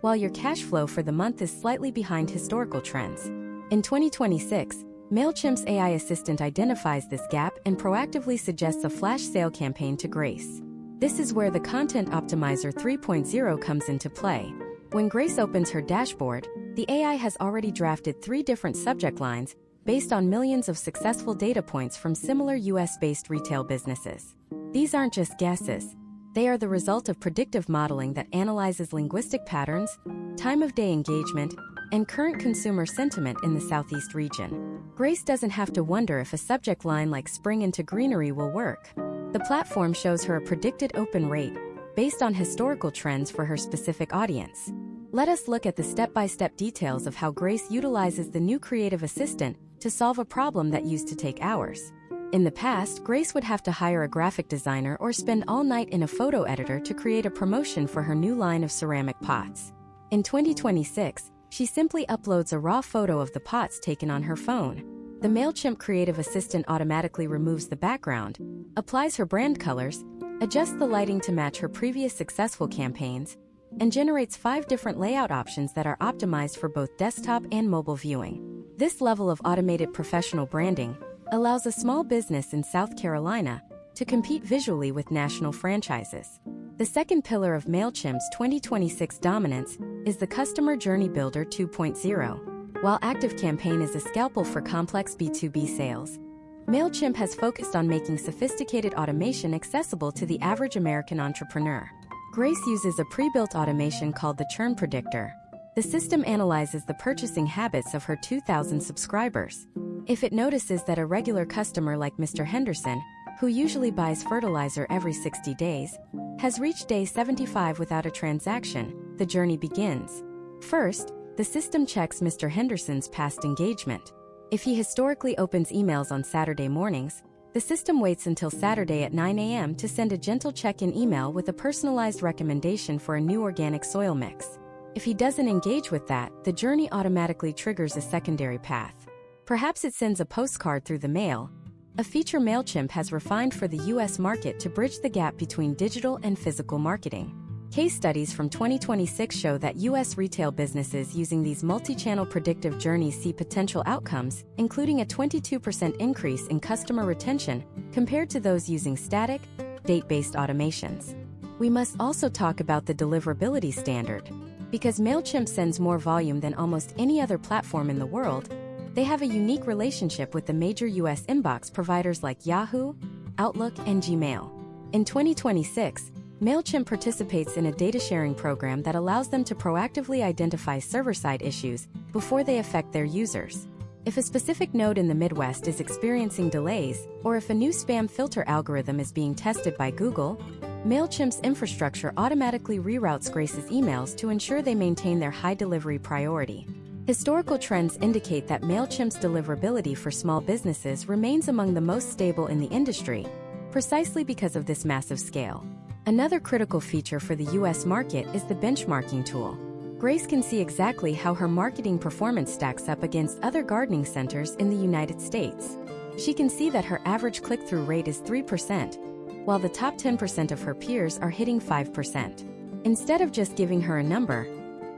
while your cash flow for the month is slightly behind historical trends. In 2026, MailChimp's AI assistant identifies this gap and proactively suggests a flash sale campaign to Grace. This is where the Content Optimizer 3.0 comes into play. When Grace opens her dashboard, the AI has already drafted 3 different subject lines based on millions of successful data points from similar US-based retail businesses. These aren't just guesses. They are the result of predictive modeling that analyzes linguistic patterns, time of day engagement, and current consumer sentiment in the Southeast region. Grace doesn't have to wonder if a subject line like spring into greenery will work. The platform shows her a predicted open rate based on historical trends for her specific audience. Let us look at the step-by-step details of how Grace utilizes the new creative assistant to solve a problem that used to take hours. In the past, Grace would have to hire a graphic designer or spend all night in a photo editor to create a promotion for her new line of ceramic pots. In 2026, she simply uploads a raw photo of the pots taken on her phone. The MailChimp creative assistant automatically removes the background, applies her brand colors, adjusts the lighting to match her previous successful campaigns, and generates 5 different layout options that are optimized for both desktop and mobile viewing. This level of automated professional branding allows a small business in South Carolina to compete visually with national franchises. The second pillar of MailChimp's 2026 dominance is the Customer Journey Builder 2.0. While ActiveCampaign is a scalpel for complex B2B sales, MailChimp has focused on making sophisticated automation accessible to the average American entrepreneur. Grace uses a pre-built automation called the Churn Predictor. The system analyzes the purchasing habits of her 2,000 subscribers. If it notices that a regular customer like Mr. Henderson, who usually buys fertilizer every 60 days, has reached day 75 without a transaction, the journey begins. First, the system checks Mr. Henderson's past engagement. If he historically opens emails on Saturday mornings, the system waits until Saturday at 9 a.m. to send a gentle check-in email with a personalized recommendation for a new organic soil mix. If he doesn't engage with that, the journey automatically triggers a secondary path. Perhaps it sends a postcard through the mail, a feature MailChimp has refined for the US market to bridge the gap between digital and physical marketing. Case studies from 2026 show that US retail businesses using these multi-channel predictive journeys see potential outcomes, including a 22% increase in customer retention compared to those using static, date-based automations. We must also talk about the deliverability standard. Because MailChimp sends more volume than almost any other platform in the world, they have a unique relationship with the major US inbox providers like Yahoo, Outlook, and Gmail. In 2026, MailChimp participates in a data sharing program that allows them to proactively identify server-side issues before they affect their users. If a specific node in the Midwest is experiencing delays, or if a new spam filter algorithm is being tested by Google, MailChimp's infrastructure automatically reroutes Grace's emails to ensure they maintain their high delivery priority. Historical trends indicate that MailChimp's deliverability for small businesses remains among the most stable in the industry, precisely because of this massive scale. Another critical feature for the US market is the benchmarking tool. Grace can see exactly how her marketing performance stacks up against other gardening centers in the United States. She can see that her average click-through rate is 3%, while the top 10% of her peers are hitting 5%. Instead of just giving her a number,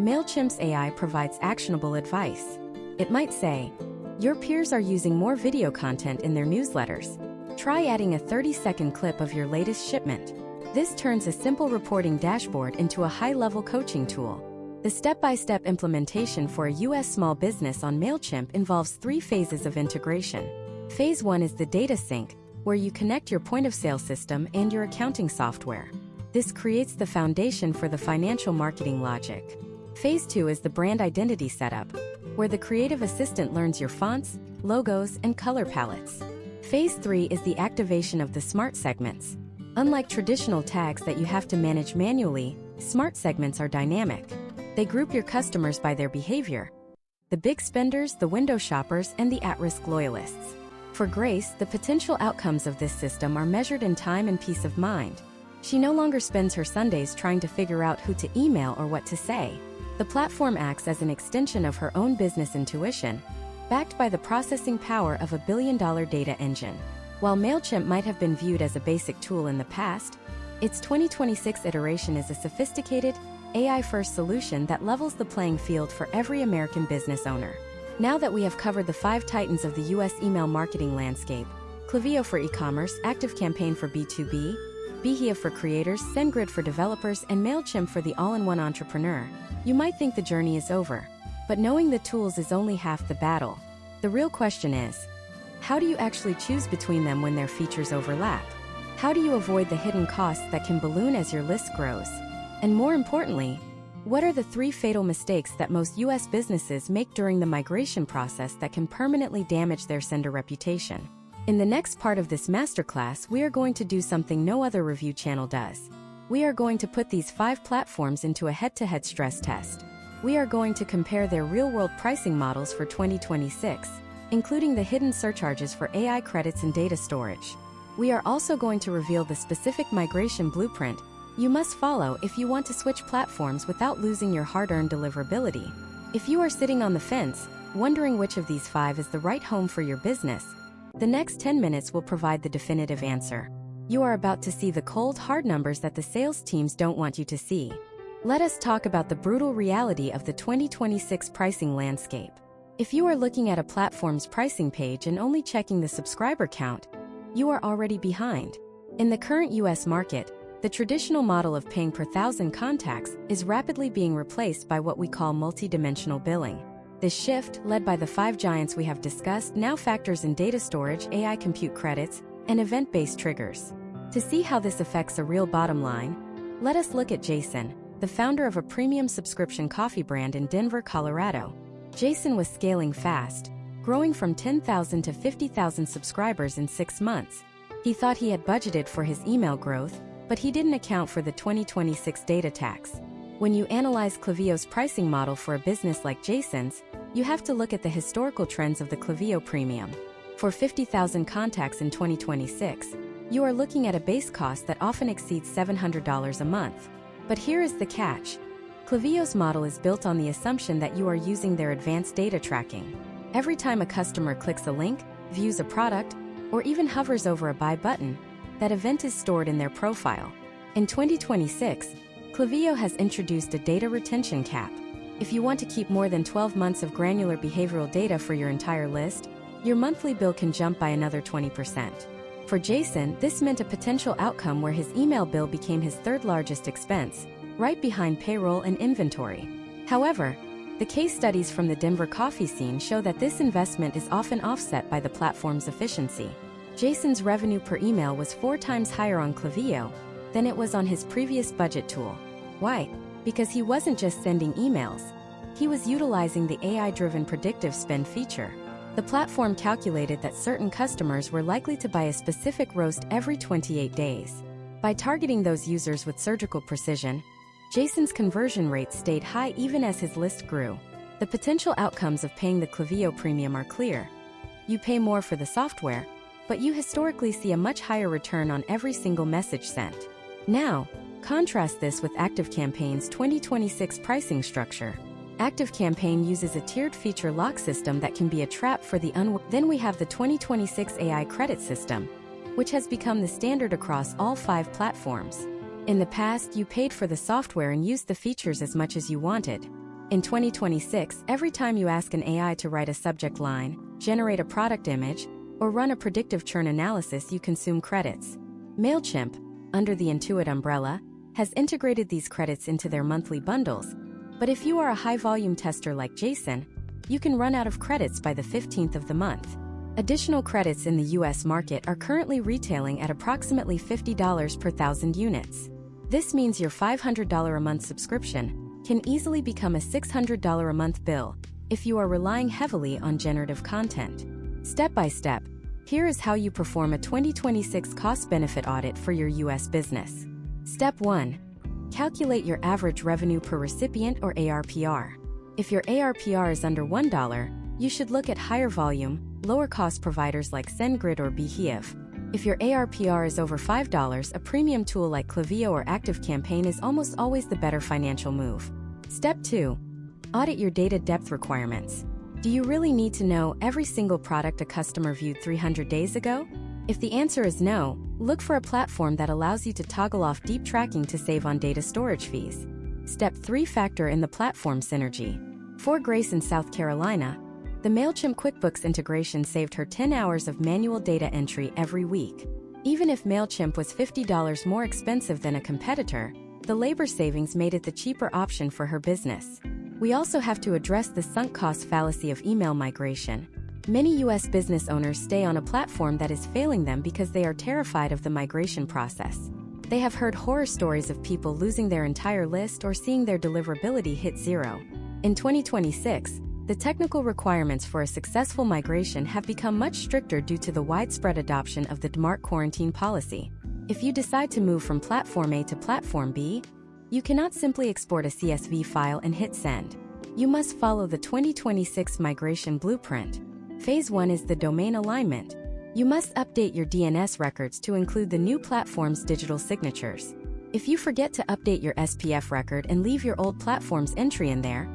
MailChimp's AI provides actionable advice. It might say, "Your peers are using more video content in their newsletters. Try adding a 30-second clip of your latest shipment." This turns a simple reporting dashboard into a high-level coaching tool. The step-by-step implementation for a US small business on MailChimp involves 3 phases of integration. Phase 1 is the data sync, where you connect your point-of-sale system and your accounting software. This creates the foundation for the financial marketing logic. Phase 2 is the brand identity setup, where the creative assistant learns your fonts, logos, and color palettes. Phase 3 is the activation of the smart segments. Unlike traditional tags that you have to manage manually, smart segments are dynamic. They group your customers by their behavior: the big spenders, the window shoppers, and the at-risk loyalists. For Grace, the potential outcomes of this system are measured in time and peace of mind. She no longer spends her Sundays trying to figure out who to email or what to say. The platform acts as an extension of her own business intuition, backed by the processing power of a billion-dollar data engine. While MailChimp might have been viewed as a basic tool in the past, its 2026 iteration is a sophisticated, AI-first solution that levels the playing field for every American business owner. Now that we have covered the 5 titans of the US email marketing landscape, Klaviyo for e-commerce, ActiveCampaign for B2B, Behia for creators, SendGrid for developers, and MailChimp for the all-in-one entrepreneur, you might think the journey is over. But knowing the tools is only half the battle. The real question is, how do you actually choose between them when their features overlap? How do you avoid the hidden costs that can balloon as your list grows? And more importantly, what are the 3 fatal mistakes that most US businesses make during the migration process that can permanently damage their sender reputation? In the next part of this masterclass, we are going to do something no other review channel does. We are going to put these 5 platforms into a head-to-head stress test. We are going to compare their real-world pricing models for 2026, including the hidden surcharges for AI credits and data storage. We are also going to reveal the specific migration blueprint you must follow if you want to switch platforms without losing your hard-earned deliverability. If you are sitting on the fence, wondering which of these 5 is the right home for your business, the next 10 minutes will provide the definitive answer. You are about to see the cold, hard numbers that the sales teams don't want you to see. Let us talk about the brutal reality of the 2026 pricing landscape. If you are looking at a platform's pricing page and only checking the subscriber count, you are already behind. In the current US market, the traditional model of paying per thousand contacts is rapidly being replaced by what we call multi-dimensional billing. This shift, led by the 5 giants we have discussed, now factors in data storage, AI compute credits, and event-based triggers. To see how this affects a real bottom line, let us look at Jason, the founder of a premium subscription coffee brand in Denver, Colorado. Jason was scaling fast, growing from 10,000 to 50,000 subscribers in 6 months. He thought he had budgeted for his email growth, but he didn't account for the 2026 data tax. When you analyze Klaviyo's pricing model for a business like Jason's, you have to look at the historical trends of the Klaviyo Premium. For 50,000 contacts in 2026, you are looking at a base cost that often exceeds $700 a month. But here is the catch. Klaviyo's model is built on the assumption that you are using their advanced data tracking. Every time a customer clicks a link, views a product, or even hovers over a buy button, that event is stored in their profile. In 2026, Klaviyo has introduced a data retention cap. If you want to keep more than 12 months of granular behavioral data for your entire list, your monthly bill can jump by another 20%. For Jason, this meant a potential outcome where his email bill became his third largest expense, right behind payroll and inventory. However, the case studies from the Denver coffee scene show that this investment is often offset by the platform's efficiency. Jason's revenue per email was 4 times higher on Klaviyo than it was on his previous budget tool. Why? Because he wasn't just sending emails. He was utilizing the AI-driven predictive spend feature. The platform calculated that certain customers were likely to buy a specific roast every 28 days. By targeting those users with surgical precision, Jason's conversion rates stayed high even as his list grew. The potential outcomes of paying the Klaviyo Premium are clear. You pay more for the software, but you historically see a much higher return on every single message sent. Now, contrast this with ActiveCampaign's 2026 pricing structure. ActiveCampaign uses a tiered feature lock system that can be a trap for the Then we have the 2026 AI credit system, which has become the standard across all 5 platforms. In the past, you paid for the software and used the features as much as you wanted. In 2026, every time you ask an AI to write a subject line, generate a product image, or run a predictive churn analysis, you consume credits. MailChimp, under the Intuit umbrella, has integrated these credits into their monthly bundles. But if you are a high-volume tester like Jason, you can run out of credits by the 15th of the month. Additional credits in the US market are currently retailing at approximately $50 per 1,000 units. This means your $500 a month subscription can easily become a $600 a month bill if you are relying heavily on generative content. Step by step, here is how you perform a 2026 cost-benefit audit for your US business. Step 1. Calculate your average revenue per recipient or ARPR. If your ARPR is under $1, you should look at higher volume, lower-cost providers like SendGrid or Behave. If your ARPR is over $5, a premium tool like Klaviyo or ActiveCampaign is almost always the better financial move. Step 2. Audit your data depth requirements. Do you really need to know every single product a customer viewed 300 days ago? If the answer is no, look for a platform that allows you to toggle off deep tracking to save on data storage fees. Step 3. Factor in the platform synergy. For Grace in South Carolina, the MailChimp QuickBooks integration saved her 10 hours of manual data entry every week. Even if MailChimp was $50 more expensive than a competitor, the labor savings made it the cheaper option for her business. We also have to address the sunk cost fallacy of email migration. Many US business owners stay on a platform that is failing them because they are terrified of the migration process. They have heard horror stories of people losing their entire list or seeing their deliverability hit 0. In 2026, the technical requirements for a successful migration have become much stricter due to the widespread adoption of the DMARC quarantine policy. If you decide to move from Platform A to Platform B, you cannot simply export a CSV file and hit send. You must follow the 2026 migration blueprint. Phase 1 is the domain alignment. You must update your DNS records to include the new platform's digital signatures. If you forget to update your SPF record and leave your old platform's entry in there,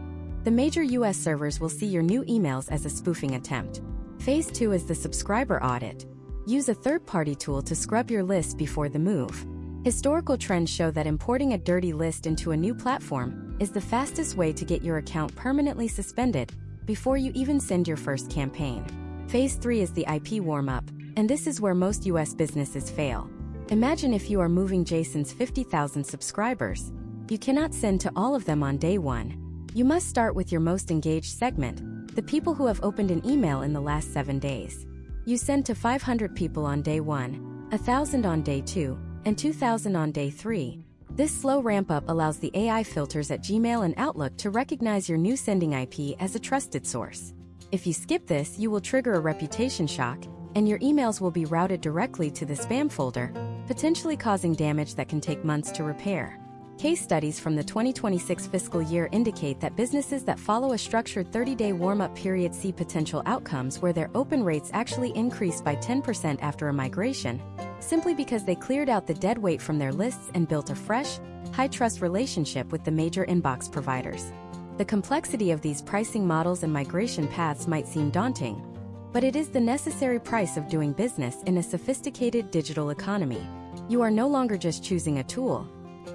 the major US servers will see your new emails as a spoofing attempt. Phase 2 is the subscriber audit. Use a third-party tool to scrub your list before the move. Historical trends show that importing a dirty list into a new platform is the fastest way to get your account permanently suspended before you even send your first campaign. Phase 3 is the IP warm-up, and this is where most US businesses fail. Imagine if you are moving Jason's 50,000 subscribers. You cannot send to all of them on day 1. You must start with your most engaged segment, the people who have opened an email in the last 7 days. You send to 500 people on day 1, 1,000 on day 2, and 2,000 on day 3. This slow ramp-up allows the AI filters at Gmail and Outlook to recognize your new sending IP as a trusted source. If you skip this, you will trigger a reputation shock, and your emails will be routed directly to the spam folder, potentially causing damage that can take months to repair. Case studies from the 2026 fiscal year indicate that businesses that follow a structured 30-day warm-up period see potential outcomes where their open rates actually increased by 10% after a migration, simply because they cleared out the dead weight from their lists and built a fresh, high-trust relationship with the major inbox providers. The complexity of these pricing models and migration paths might seem daunting, but it is the necessary price of doing business in a sophisticated digital economy. You are no longer just choosing a tool.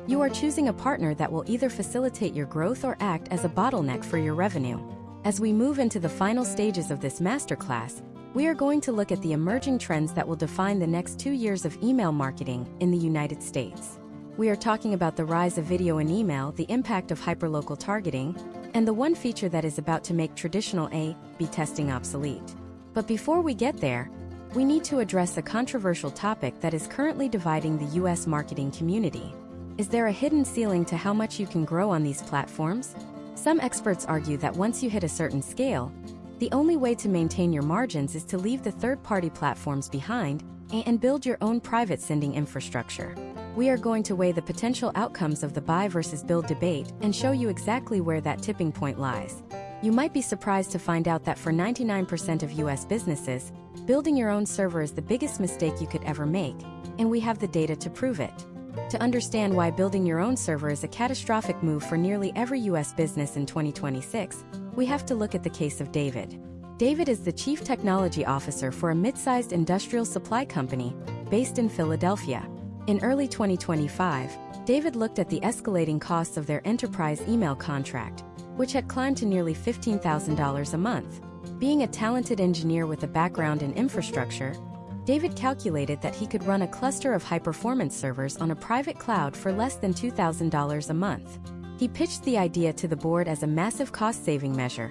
You are choosing a partner that will either facilitate your growth or act as a bottleneck for your revenue. As we move into the final stages of this masterclass, we are going to look at the emerging trends that will define the next 2 years of email marketing in the United States. We are talking about the rise of video and email, the impact of hyperlocal targeting, and the one feature that is about to make traditional A/B testing obsolete. But before we get there, we need to address a controversial topic that is currently dividing the US marketing community. Is there a hidden ceiling to how much you can grow on these platforms? Some experts argue that once you hit a certain scale, the only way to maintain your margins is to leave the third-party platforms behind and build your own private sending infrastructure. We are going to weigh the potential outcomes of the buy versus build debate and show you exactly where that tipping point lies. You might be surprised to find out that for 99% of US businesses, building your own server is the biggest mistake you could ever make, and we have the data to prove it. To understand why building your own server is a catastrophic move for nearly every US business in 2026, we have to look at the case of David. David is the Chief Technology Officer for a mid-sized industrial supply company based in Philadelphia. In early 2025, David looked at the escalating costs of their enterprise email contract, which had climbed to nearly $15,000 a month. Being a talented engineer with a background in infrastructure, David calculated that he could run a cluster of high-performance servers on a private cloud for less than $2,000 a month. He pitched the idea to the board as a massive cost-saving measure,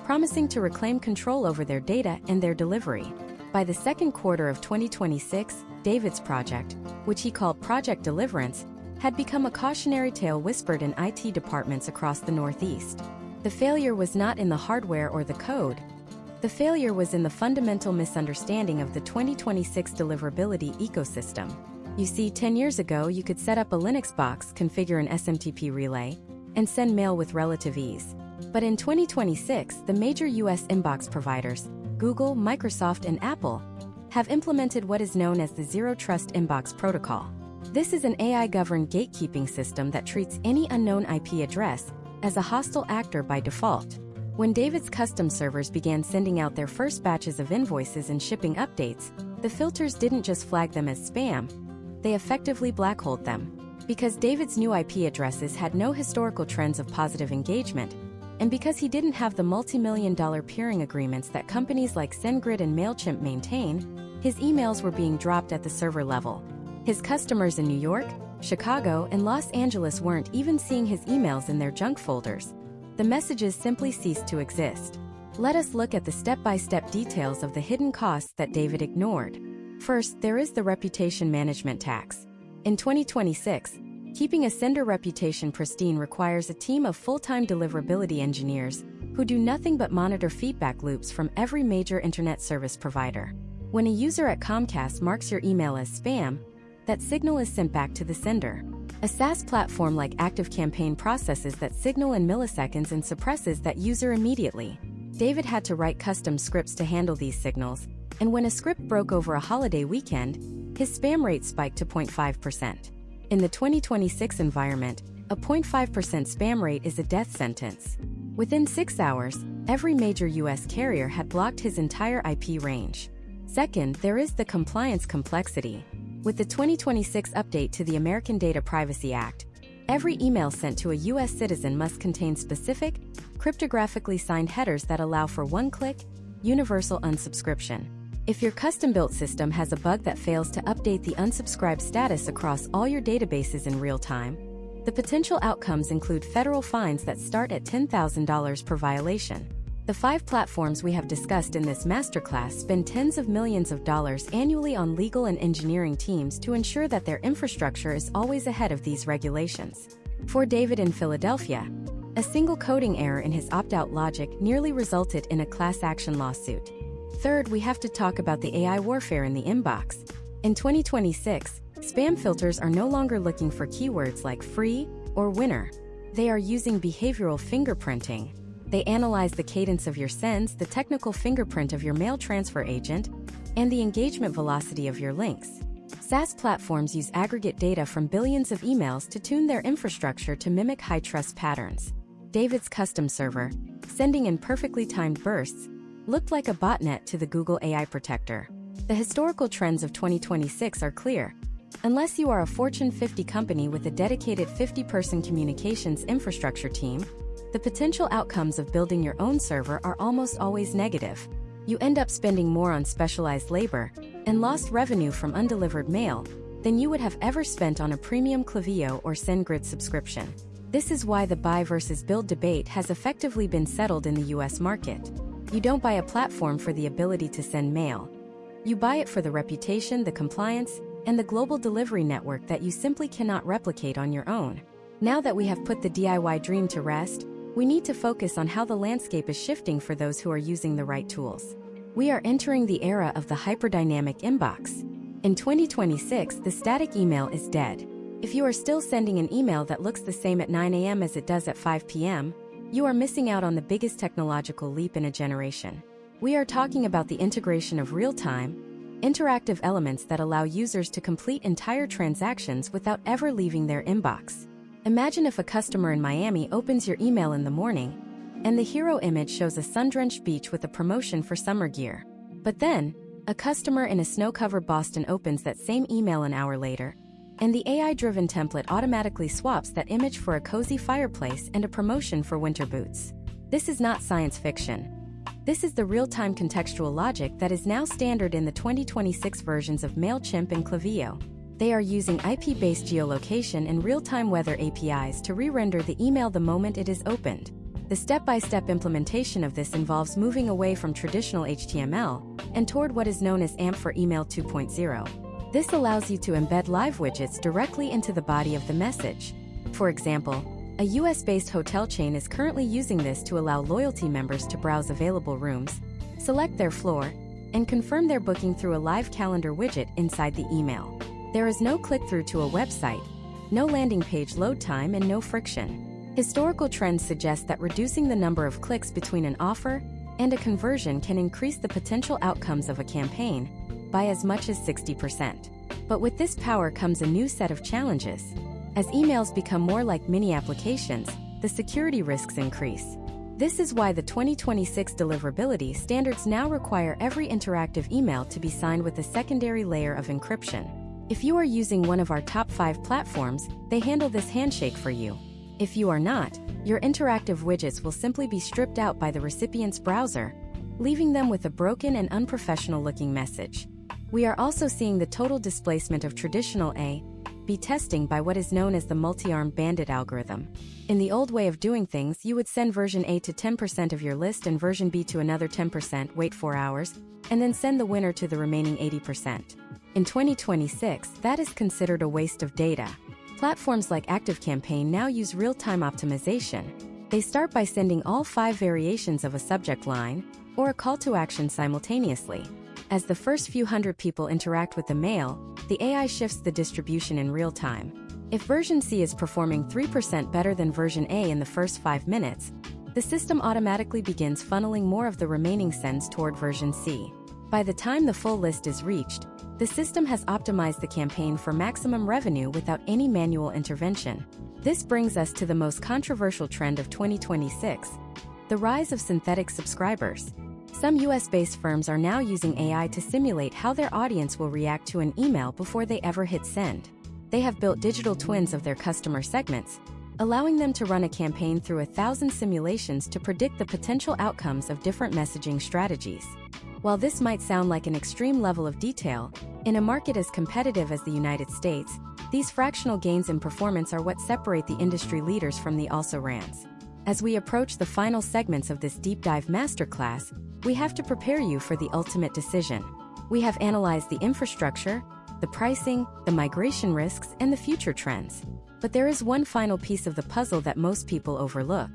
promising to reclaim control over their data and their delivery. By the second quarter of 2026, David's project, which he called Project Deliverance, had become a cautionary tale whispered in IT departments across the Northeast. The failure was not in the hardware or the code. The failure was in the fundamental misunderstanding of the 2026 deliverability ecosystem. You see, 10 years ago you could set up a Linux box, configure an SMTP relay, and send mail with relative ease. But in 2026, the major US inbox providers, Google, Microsoft, and Apple, have implemented what is known as the Zero Trust Inbox Protocol. This is an AI-governed gatekeeping system that treats any unknown IP address as a hostile actor by default. When David's custom servers began sending out their first batches of invoices and shipping updates, the filters didn't just flag them as spam, they effectively blackholed them. Because David's new IP addresses had no historical trends of positive engagement, and because he didn't have the multi-million-dollar peering agreements that companies like SendGrid and MailChimp maintain, his emails were being dropped at the server level. His customers in New York, Chicago, and Los Angeles weren't even seeing his emails in their junk folders. The messages simply ceased to exist. Let us look at the step-by-step details of the hidden costs that David ignored. First, there is the reputation management tax. In 2026, keeping a sender reputation pristine requires a team of full-time deliverability engineers who do nothing but monitor feedback loops from every major internet service provider. When a user at Comcast marks your email as spam, that signal is sent back to the sender. A SaaS platform like ActiveCampaign processes that signal in milliseconds and suppresses that user immediately. David had to write custom scripts to handle these signals, and when a script broke over a holiday weekend, his spam rate spiked to 0.5%. In the 2026 environment, a 0.5% spam rate is a death sentence. Within 6 hours, every major US carrier had blocked his entire IP range. Second, there is the compliance complexity. With the 2026 update to the American Data Privacy Act, every email sent to a US citizen must contain specific, cryptographically signed headers that allow for one-click, universal unsubscription. If your custom-built system has a bug that fails to update the unsubscribed status across all your databases in real time, the potential outcomes include federal fines that start at $10,000 per violation. The 5 platforms we have discussed in this masterclass spend tens of millions of dollars annually on legal and engineering teams to ensure that their infrastructure is always ahead of these regulations. For David in Philadelphia, a single coding error in his opt-out logic nearly resulted in a class action lawsuit. Third, we have to talk about the AI warfare in the inbox. In 2026, spam filters are no longer looking for keywords like free, or winner. They are using behavioral fingerprinting. They analyze the cadence of your sends, the technical fingerprint of your mail transfer agent, and the engagement velocity of your links. SaaS platforms use aggregate data from billions of emails to tune their infrastructure to mimic high-trust patterns. David's custom server, sending in perfectly timed bursts, looked like a botnet to the Google AI protector. The historical trends of 2026 are clear. Unless you are a Fortune 50 company with a dedicated 50-person communications infrastructure team, the potential outcomes of building your own server are almost always negative. You end up spending more on specialized labor and lost revenue from undelivered mail than you would have ever spent on a premium Klaviyo or SendGrid subscription. This is why the buy versus build debate has effectively been settled in the US market. You don't buy a platform for the ability to send mail. You buy it for the reputation, the compliance, and the global delivery network that you simply cannot replicate on your own. Now that we have put the DIY dream to rest, we need to focus on how the landscape is shifting for those who are using the right tools. We are entering the era of the hyperdynamic inbox. In 2026, the static email is dead. If you are still sending an email that looks the same at 9 a.m. as it does at 5 p.m., you are missing out on the biggest technological leap in a generation. We are talking about the integration of real-time, interactive elements that allow users to complete entire transactions without ever leaving their inbox. Imagine if a customer in Miami opens your email in the morning, and the hero image shows a sun-drenched beach with a promotion for summer gear. But then, a customer in a snow-covered Boston opens that same email an hour later, and the AI-driven template automatically swaps that image for a cozy fireplace and a promotion for winter boots. This is not science fiction. This is the real-time contextual logic that is now standard in the 2026 versions of MailChimp and Klaviyo. They are using IP-based geolocation and real-time weather APIs to re-render the email the moment it is opened. The step-by-step implementation of this involves moving away from traditional HTML and toward what is known as AMP for Email 2.0. This allows you to embed live widgets directly into the body of the message. For example, a US-based hotel chain is currently using this to allow loyalty members to browse available rooms, select their floor, and confirm their booking through a live calendar widget inside the email. There is no click-through to a website, no landing page load time, and no friction. Historical trends suggest that reducing the number of clicks between an offer and a conversion can increase the potential outcomes of a campaign by as much as 60%. But with this power comes a new set of challenges. As emails become more like mini applications, the security risks increase. This is why the 2026 deliverability standards now require every interactive email to be signed with a secondary layer of encryption. If you are using one of our top 5 platforms, they handle this handshake for you. If you are not, your interactive widgets will simply be stripped out by the recipient's browser, leaving them with a broken and unprofessional-looking message. We are also seeing the total displacement of traditional A/B testing by what is known as the multi-armed bandit algorithm. In the old way of doing things, you would send version A to 10% of your list and version B to another 10%, wait 4 hours, and then send the winner to the remaining 80%. In 2026, that is considered a waste of data. Platforms like ActiveCampaign now use real-time optimization. They start by sending all 5 variations of a subject line or a call to action simultaneously. As the first few hundred people interact with the mail, the AI shifts the distribution in real time. If version C is performing 3% better than version A in the first 5 minutes, the system automatically begins funneling more of the remaining sends toward version C. By the time the full list is reached, the system has optimized the campaign for maximum revenue without any manual intervention. This brings us to the most controversial trend of 2026, the rise of synthetic subscribers. Some US-based firms are now using AI to simulate how their audience will react to an email before they ever hit send. They have built digital twins of their customer segments, allowing them to run a campaign through 1,000 simulations to predict the potential outcomes of different messaging strategies. While this might sound like an extreme level of detail, in a market as competitive as the United States, these fractional gains in performance are what separate the industry leaders from the also-rans. As we approach the final segments of this deep dive masterclass, we have to prepare you for the ultimate decision. We have analyzed the infrastructure, the pricing, the migration risks, and the future trends. But there is one final piece of the puzzle that most people overlook.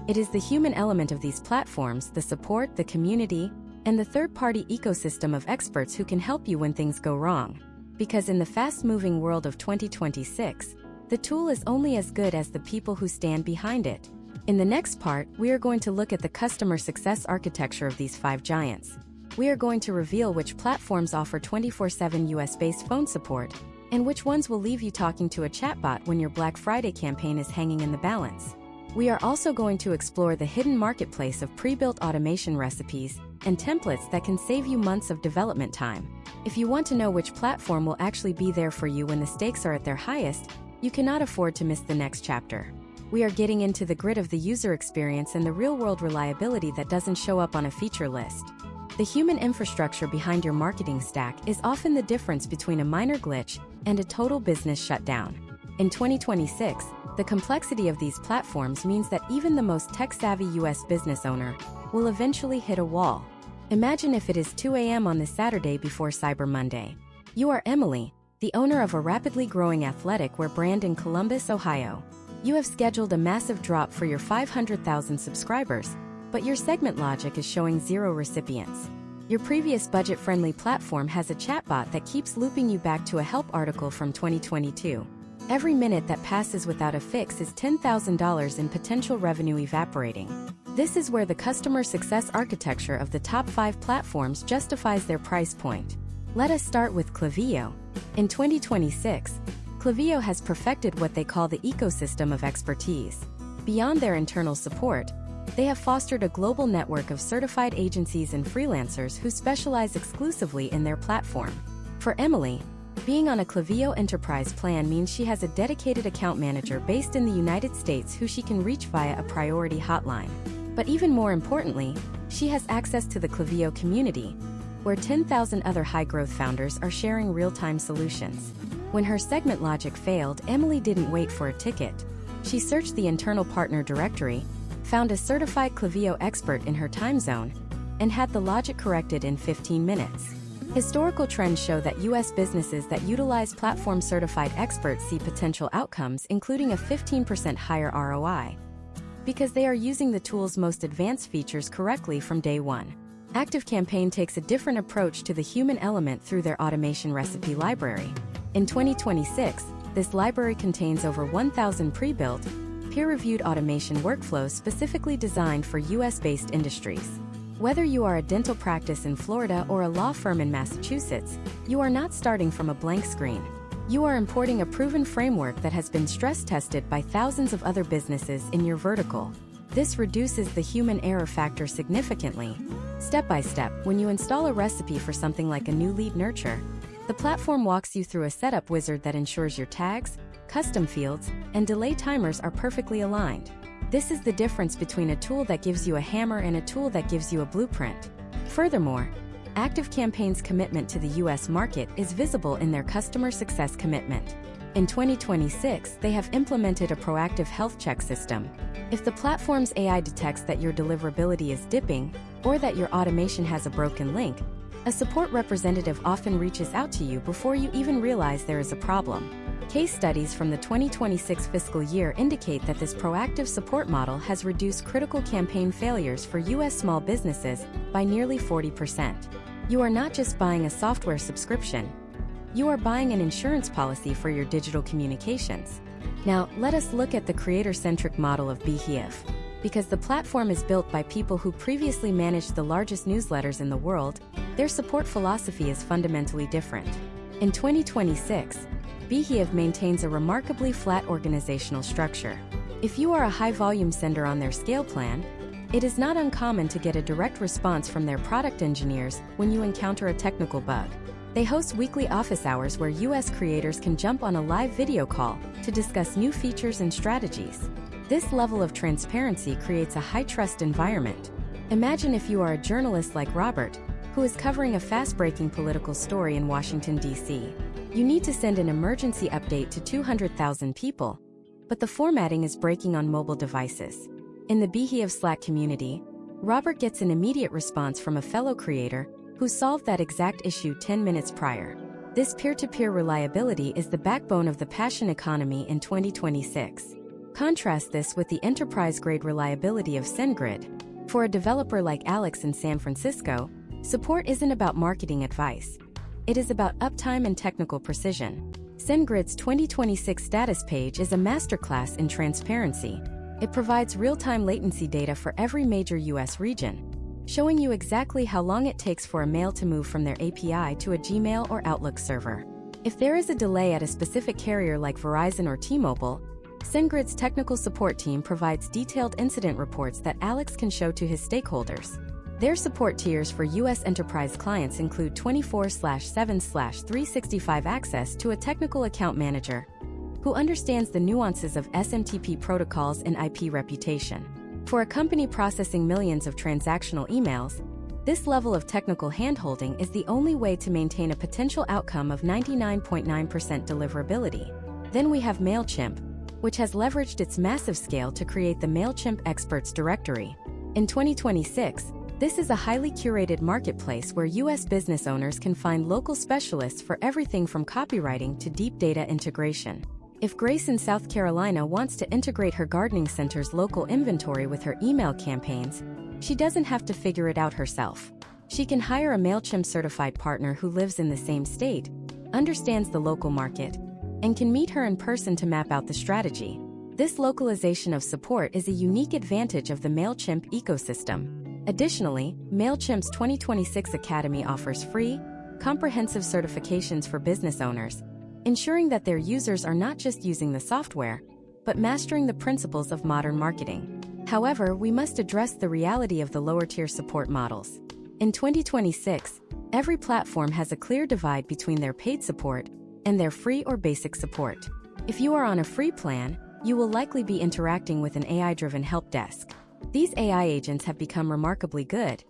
It is the human element of these platforms, the support, the community, and the third-party ecosystem of experts who can help you when things go wrong. Because in the fast-moving world of 2026, The tool is only as good as the people who stand behind it. In the next part, we are going to look at the customer success architecture of these 5 giants. We are going to reveal which platforms offer 24/7 US-based phone support, and which ones will leave you talking to a chatbot when your Black Friday campaign is hanging in the balance. We are also going to explore the hidden marketplace of pre-built automation recipes and templates that can save you months of development time. If you want to know which platform will actually be there for you when the stakes are at their highest, you cannot afford to miss the next chapter. We are getting into the grit of the user experience and the real-world reliability that doesn't show up on a feature list. The human infrastructure behind your marketing stack is often the difference between a minor glitch and a total business shutdown. In 2026, the complexity of these platforms means that even the most tech-savvy US business owner will eventually hit a wall. Imagine if it is 2 a.m. on the Saturday before Cyber Monday. You are Emily, the owner of a rapidly growing athletic wear brand in Columbus, Ohio. You have scheduled a massive drop for your 500,000 subscribers, but your segment logic is showing 0 recipients. Your previous budget-friendly platform has a chatbot that keeps looping you back to a help article from 2022. Every minute that passes without a fix is $10,000 in potential revenue evaporating. This is where the customer success architecture of the top 5 platforms justifies their price point. Let us start with Klaviyo. In 2026, Klaviyo has perfected what they call the ecosystem of expertise. Beyond their internal support, they have fostered a global network of certified agencies and freelancers who specialize exclusively in their platform. For Emily, being on a Klaviyo Enterprise plan means she has a dedicated account manager based in the United States who she can reach via a priority hotline. But even more importantly, she has access to the Klaviyo community, where 10,000 other high-growth founders are sharing real-time solutions. When her segment logic failed, Emily didn't wait for a ticket. She searched the internal partner directory, found a certified Klaviyo expert in her time zone, and had the logic corrected in 15 minutes. Historical trends show that US businesses that utilize platform-certified experts see potential outcomes, including a 15% higher ROI, because they are using the tool's most advanced features correctly from day one. ActiveCampaign takes a different approach to the human element through their automation recipe library. In 2026, this library contains over 1,000 pre-built, peer-reviewed automation workflows specifically designed for US-based industries. Whether you are a dental practice in Florida or a law firm in Massachusetts, you are not starting from a blank screen. You are importing a proven framework that has been stress-tested by thousands of other businesses in your vertical. This reduces the human error factor significantly. Step by step, when you install a recipe for something like a new lead nurture, the platform walks you through a setup wizard that ensures your tags, custom fields, and delay timers are perfectly aligned. This is the difference between a tool that gives you a hammer and a tool that gives you a blueprint. Furthermore, ActiveCampaign's commitment to the US market is visible in their customer success commitment. In 2026, they have implemented a proactive health check system. If the platform's AI detects that your deliverability is dipping, or that your automation has a broken link, a support representative often reaches out to you before you even realize there is a problem. Case studies from the 2026 fiscal year indicate that this proactive support model has reduced critical campaign failures for US small businesses by nearly 40%. You are not just buying a software subscription. You are buying an insurance policy for your digital communications. Now, let us look at the creator-centric model of Behave. Because the platform is built by people who previously managed the largest newsletters in the world, their support philosophy is fundamentally different. In 2026, Behave maintains a remarkably flat organizational structure. If you are a high-volume sender on their scale plan, it is not uncommon to get a direct response from their product engineers when you encounter a technical bug. They host weekly office hours where US creators can jump on a live video call to discuss new features and strategies. This level of transparency creates a high-trust environment. Imagine if you are a journalist like Robert, who is covering a fast-breaking political story in Washington, D.C. You need to send an emergency update to 200,000 people, but the formatting is breaking on mobile devices. In the Behave Slack community, Robert gets an immediate response from a fellow creator who solved that exact issue 10 minutes prior. This peer-to-peer reliability is the backbone of the passion economy in 2026. Contrast this with the enterprise-grade reliability of SendGrid. For a developer like Alex in San Francisco, support isn't about marketing advice. It is about uptime and technical precision. SendGrid's 2026 status page is a masterclass in transparency. It provides real-time latency data for every major U.S. region, showing you exactly how long it takes for a mail to move from their API to a Gmail or Outlook server. If there is a delay at a specific carrier like Verizon or T-Mobile, SendGrid's technical support team provides detailed incident reports that Alex can show to his stakeholders. Their support tiers for U.S. enterprise clients include 24/7/365 access to a technical account manager who understands the nuances of SMTP protocols and IP reputation. For a company processing millions of transactional emails, this level of technical handholding is the only way to maintain a potential outcome of 99.9% deliverability. Then we have MailChimp, which has leveraged its massive scale to create the MailChimp Experts Directory. In 2026, this is a highly curated marketplace where U.S. business owners can find local specialists for everything from copywriting to deep data integration. If Grace in South Carolina wants to integrate her gardening center's local inventory with her email campaigns, she doesn't have to figure it out herself. She can hire a MailChimp certified partner who lives in the same state, understands the local market, and can meet her in person to map out the strategy. This localization of support is a unique advantage of the MailChimp ecosystem. Additionally, MailChimp's 2026 Academy offers free, comprehensive certifications for business owners, ensuring that their users are not just using the software, but mastering the principles of modern marketing. However, we must address the reality of the lower-tier support models. In 2026, every platform has a clear divide between their paid support and their free or basic support. If you are on a free plan, you will likely be interacting with an AI-driven help desk. These AI agents have become remarkably good.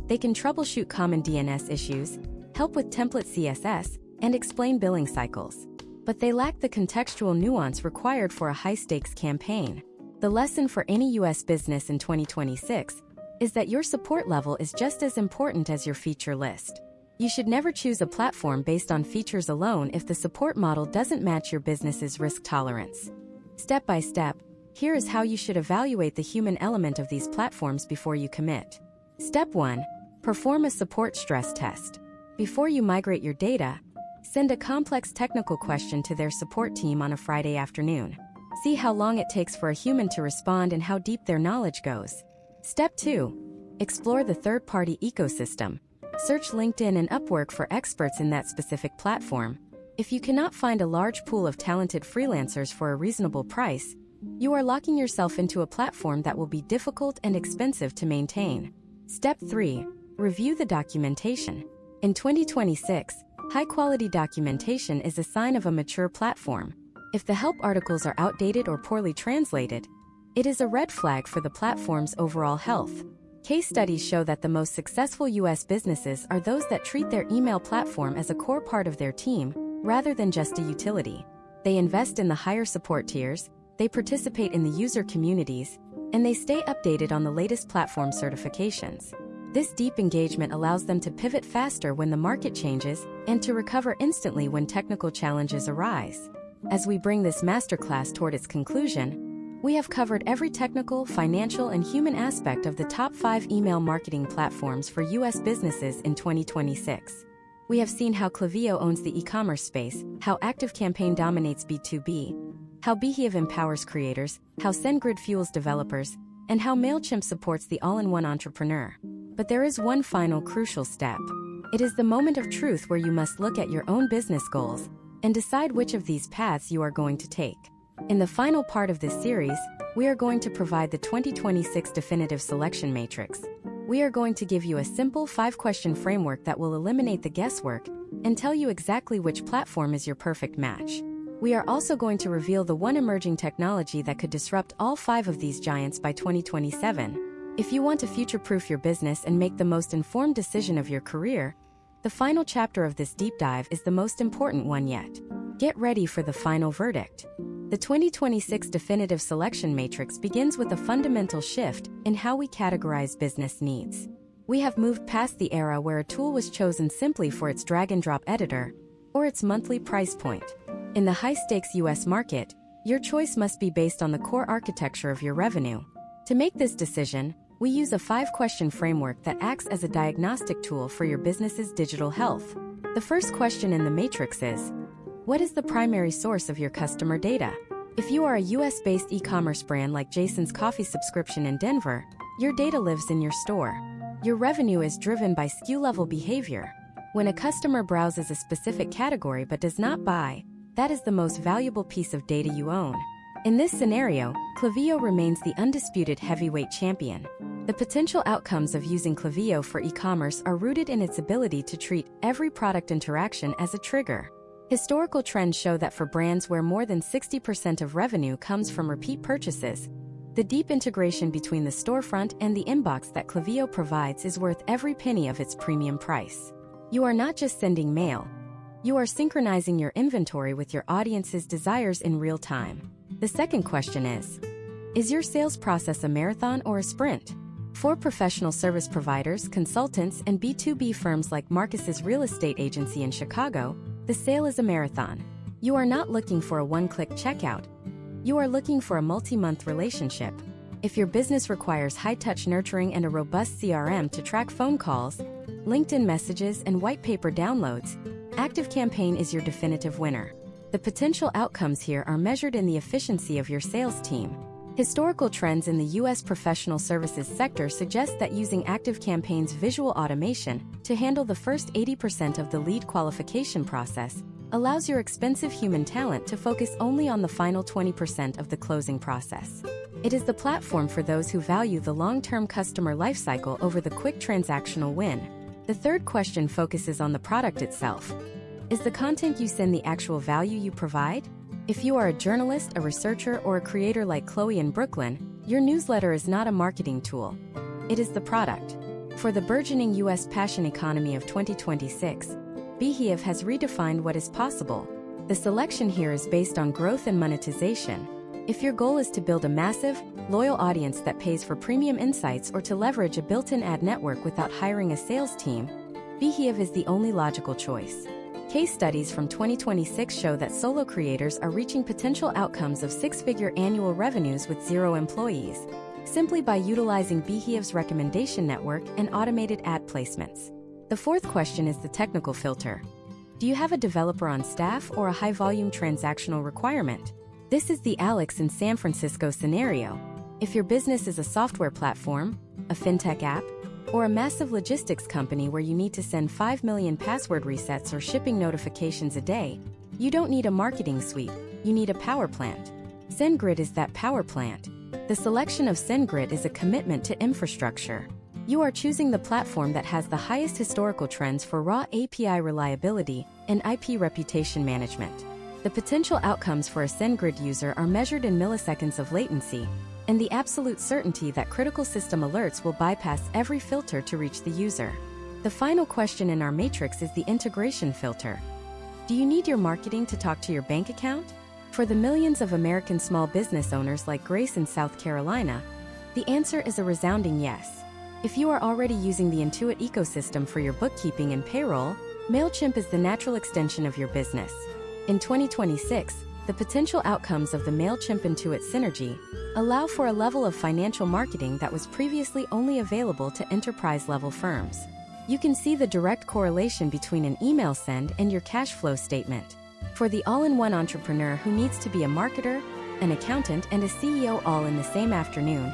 They can troubleshoot common DNS issues, help with template CSS, and explain billing cycles. But they lack the contextual nuance required for a high-stakes campaign. The lesson for any U.S. business in 2026 is that your support level is just as important as your feature list. You should never choose a platform based on features alone if the support model doesn't match your business's risk tolerance. Step by step, here is how you should evaluate the human element of these platforms before you commit. Step 1. Perform a support stress test. Before you migrate your data, send a complex technical question to their support team on a Friday afternoon. See how long it takes for a human to respond and how deep their knowledge goes. Step 2. Explore the third-party ecosystem. Search LinkedIn and Upwork for experts in that specific platform. If you cannot find a large pool of talented freelancers for a reasonable price, you are locking yourself into a platform that will be difficult and expensive to maintain. Step 3. Review the documentation. In 2026, high-quality documentation is a sign of a mature platform. If the help articles are outdated or poorly translated, it is a red flag for the platform's overall health. Case studies show that the most successful U.S. businesses are those that treat their email platform as a core part of their team, rather than just a utility. They invest in the higher support tiers, they participate in the user communities, and they stay updated on the latest platform certifications. This deep engagement allows them to pivot faster when the market changes and to recover instantly when technical challenges arise. As we bring this masterclass toward its conclusion, we have covered every technical, financial, and human aspect of the top 5 email marketing platforms for U.S. businesses in 2026. We have seen how Klaviyo owns the e-commerce space, how ActiveCampaign dominates B2B, how Beehive empowers creators, how SendGrid fuels developers, and how MailChimp supports the all-in-one entrepreneur. But there is one final crucial step. It is the moment of truth where you must look at your own business goals and decide which of these paths you are going to take. In the final part of this series, we are going to provide the 2026 Definitive Selection Matrix. We are going to give you a simple 5-question framework that will eliminate the guesswork and tell you exactly which platform is your perfect match. We are also going to reveal the one emerging technology that could disrupt all 5 of these giants by 2027. If you want to future-proof your business and make the most informed decision of your career, the final chapter of this deep dive is the most important one yet. Get ready for the final verdict. The 2026 Definitive Selection Matrix begins with a fundamental shift in how we categorize business needs. We have moved past the era where a tool was chosen simply for its drag-and-drop editor or its monthly price point. In the high-stakes U.S. market, your choice must be based on the core architecture of your revenue. To make this decision, we use a 5-question framework that acts as a diagnostic tool for your business's digital health. The first question in the matrix is, What is the primary source of your customer data? If you are a US-based e-commerce brand like Jason's Coffee subscription in Denver, your data lives in your store. Your revenue is driven by SKU-level behavior. When a customer browses a specific category but does not buy, that is the most valuable piece of data you own. In this scenario, Klaviyo remains the undisputed heavyweight champion. The potential outcomes of using Klaviyo for e-commerce are rooted in its ability to treat every product interaction as a trigger. Historical trends show that for brands where more than 60% of revenue comes from repeat purchases, the deep integration between the storefront and the inbox that Klaviyo provides is worth every penny of its premium price. You are not just sending mail. You are synchronizing your inventory with your audience's desires in real time. The second question is your sales process a marathon or a sprint? For professional service providers, consultants, and B2B firms like Marcus's real estate agency in Chicago, the sale is a marathon. You are not looking for a one-click checkout. You are looking for a multi-month relationship. If your business requires high-touch nurturing and a robust CRM to track phone calls, LinkedIn messages, and white paper downloads, ActiveCampaign is your definitive winner. The potential outcomes here are measured in the efficiency of your sales team. Historical trends in the U.S. professional services sector suggest that using ActiveCampaign's visual automation to handle the first 80% of the lead qualification process allows your expensive human talent to focus only on the final 20% of the closing process. It is the platform for those who value the long-term customer lifecycle over the quick transactional win. The third question focuses on the product itself. Is the content you send the actual value you provide? If you are a journalist, a researcher, or a creator like Chloe in Brooklyn, your newsletter is not a marketing tool. It is the product. For the burgeoning U.S. passion economy of 2026, Behave has redefined what is possible. The selection here is based on growth and monetization. If your goal is to build a massive, loyal audience that pays for premium insights or to leverage a built-in ad network without hiring a sales team, Behave is the only logical choice. Case studies from 2026 show that solo creators are reaching potential outcomes of six-figure annual revenues with 0 employees, simply by utilizing Behave's recommendation network and automated ad placements. The fourth question is the technical filter. Do you have a developer on staff or a high-volume transactional requirement? This is the Alex in San Francisco scenario. If your business is a software platform, a fintech app, or a massive logistics company where you need to send 5 million password resets or shipping notifications a day, you don't need a marketing suite, you need a power plant. SendGrid is that power plant. The selection of SendGrid is a commitment to infrastructure. You are choosing the platform that has the highest historical trends for raw API reliability and IP reputation management. The potential outcomes for a SendGrid user are measured in milliseconds of latency, and the absolute certainty that critical system alerts will bypass every filter to reach the user. The final question in our matrix is the integration filter. Do you need your marketing to talk to your bank account? For the millions of American small business owners like Grace in South Carolina, the answer is a resounding yes. If you are already using the Intuit ecosystem for your bookkeeping and payroll, MailChimp is the natural extension of your business. In 2026, the potential outcomes of the MailChimp Intuit synergy allow for a level of financial marketing that was previously only available to enterprise-level firms. You can see the direct correlation between an email send and your cash flow statement. For the all-in-one entrepreneur who needs to be a marketer, an accountant, and a CEO all in the same afternoon,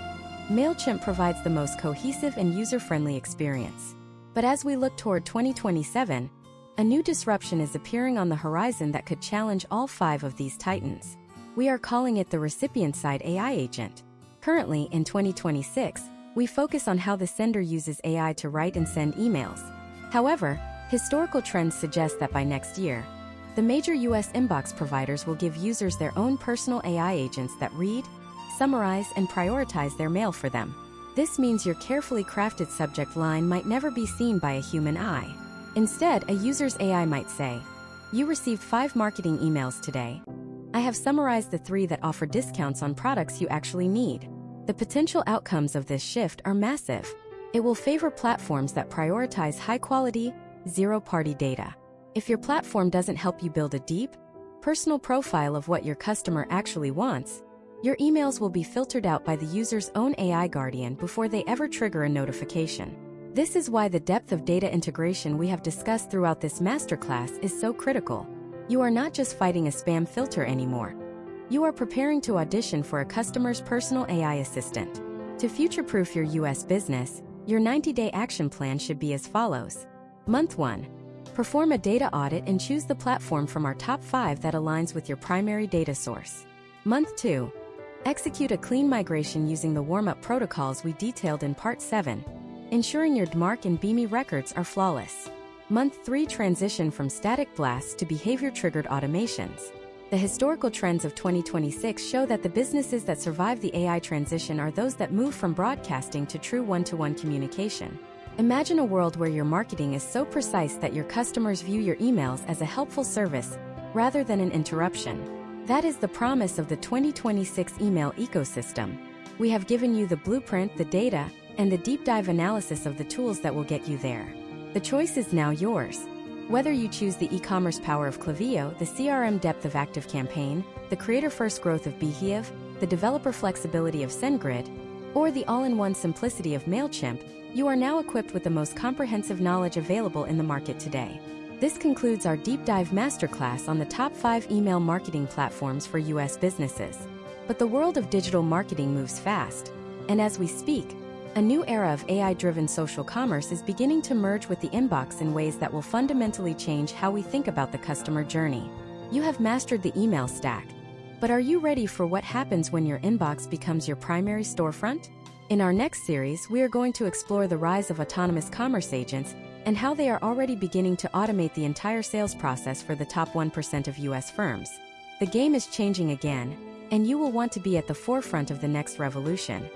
MailChimp provides the most cohesive and user-friendly experience. But as we look toward 2027, a new disruption is appearing on the horizon that could challenge all 5 of these titans. We are calling it the recipient-side AI agent. Currently, in 2026, we focus on how the sender uses AI to write and send emails. However, historical trends suggest that by next year, the major US inbox providers will give users their own personal AI agents that read, summarize, and prioritize their mail for them. This means your carefully crafted subject line might never be seen by a human eye. Instead, a user's AI might say, "You received 5 marketing emails today. I have summarized the 3 that offer discounts on products you actually need." The potential outcomes of this shift are massive. It will favor platforms that prioritize high-quality, zero-party data. If your platform doesn't help you build a deep, personal profile of what your customer actually wants, your emails will be filtered out by the user's own AI guardian before they ever trigger a notification. This is why the depth of data integration we have discussed throughout this masterclass is so critical. You are not just fighting a spam filter anymore. You are preparing to audition for a customer's personal AI assistant. To future-proof your US business, your 90-day action plan should be as follows. Month 1. Perform a data audit and choose the platform from our top 5 that aligns with your primary data source. Month 2. Execute a clean migration using the warm-up protocols we detailed in Part 7, ensuring your DMARC and BIMI records are flawless. Month 3. Transition from static blasts to behavior-triggered automations. The historical trends of 2026 show that the businesses that survive the AI transition are those that move from broadcasting to true one-to-one communication. Imagine a world where your marketing is so precise that your customers view your emails as a helpful service rather than an interruption. That is the promise of the 2026 email ecosystem. We have given you the blueprint, the data, and the deep dive analysis of the tools that will get you there. The choice is now yours. Whether you choose the e-commerce power of Klaviyo, the CRM depth of ActiveCampaign, the creator-first growth of Behave, the developer flexibility of SendGrid, or the all-in-one simplicity of MailChimp, you are now equipped with the most comprehensive knowledge available in the market today. This concludes our deep dive masterclass on the top 5 email marketing platforms for US businesses. But the world of digital marketing moves fast, and as we speak, a new era of AI-driven social commerce is beginning to merge with the inbox in ways that will fundamentally change how we think about the customer journey. You have mastered the email stack, but are you ready for what happens when your inbox becomes your primary storefront? In our next series, we are going to explore the rise of autonomous commerce agents and how they are already beginning to automate the entire sales process for the top 1% of US firms. The game is changing again, and you will want to be at the forefront of the next revolution.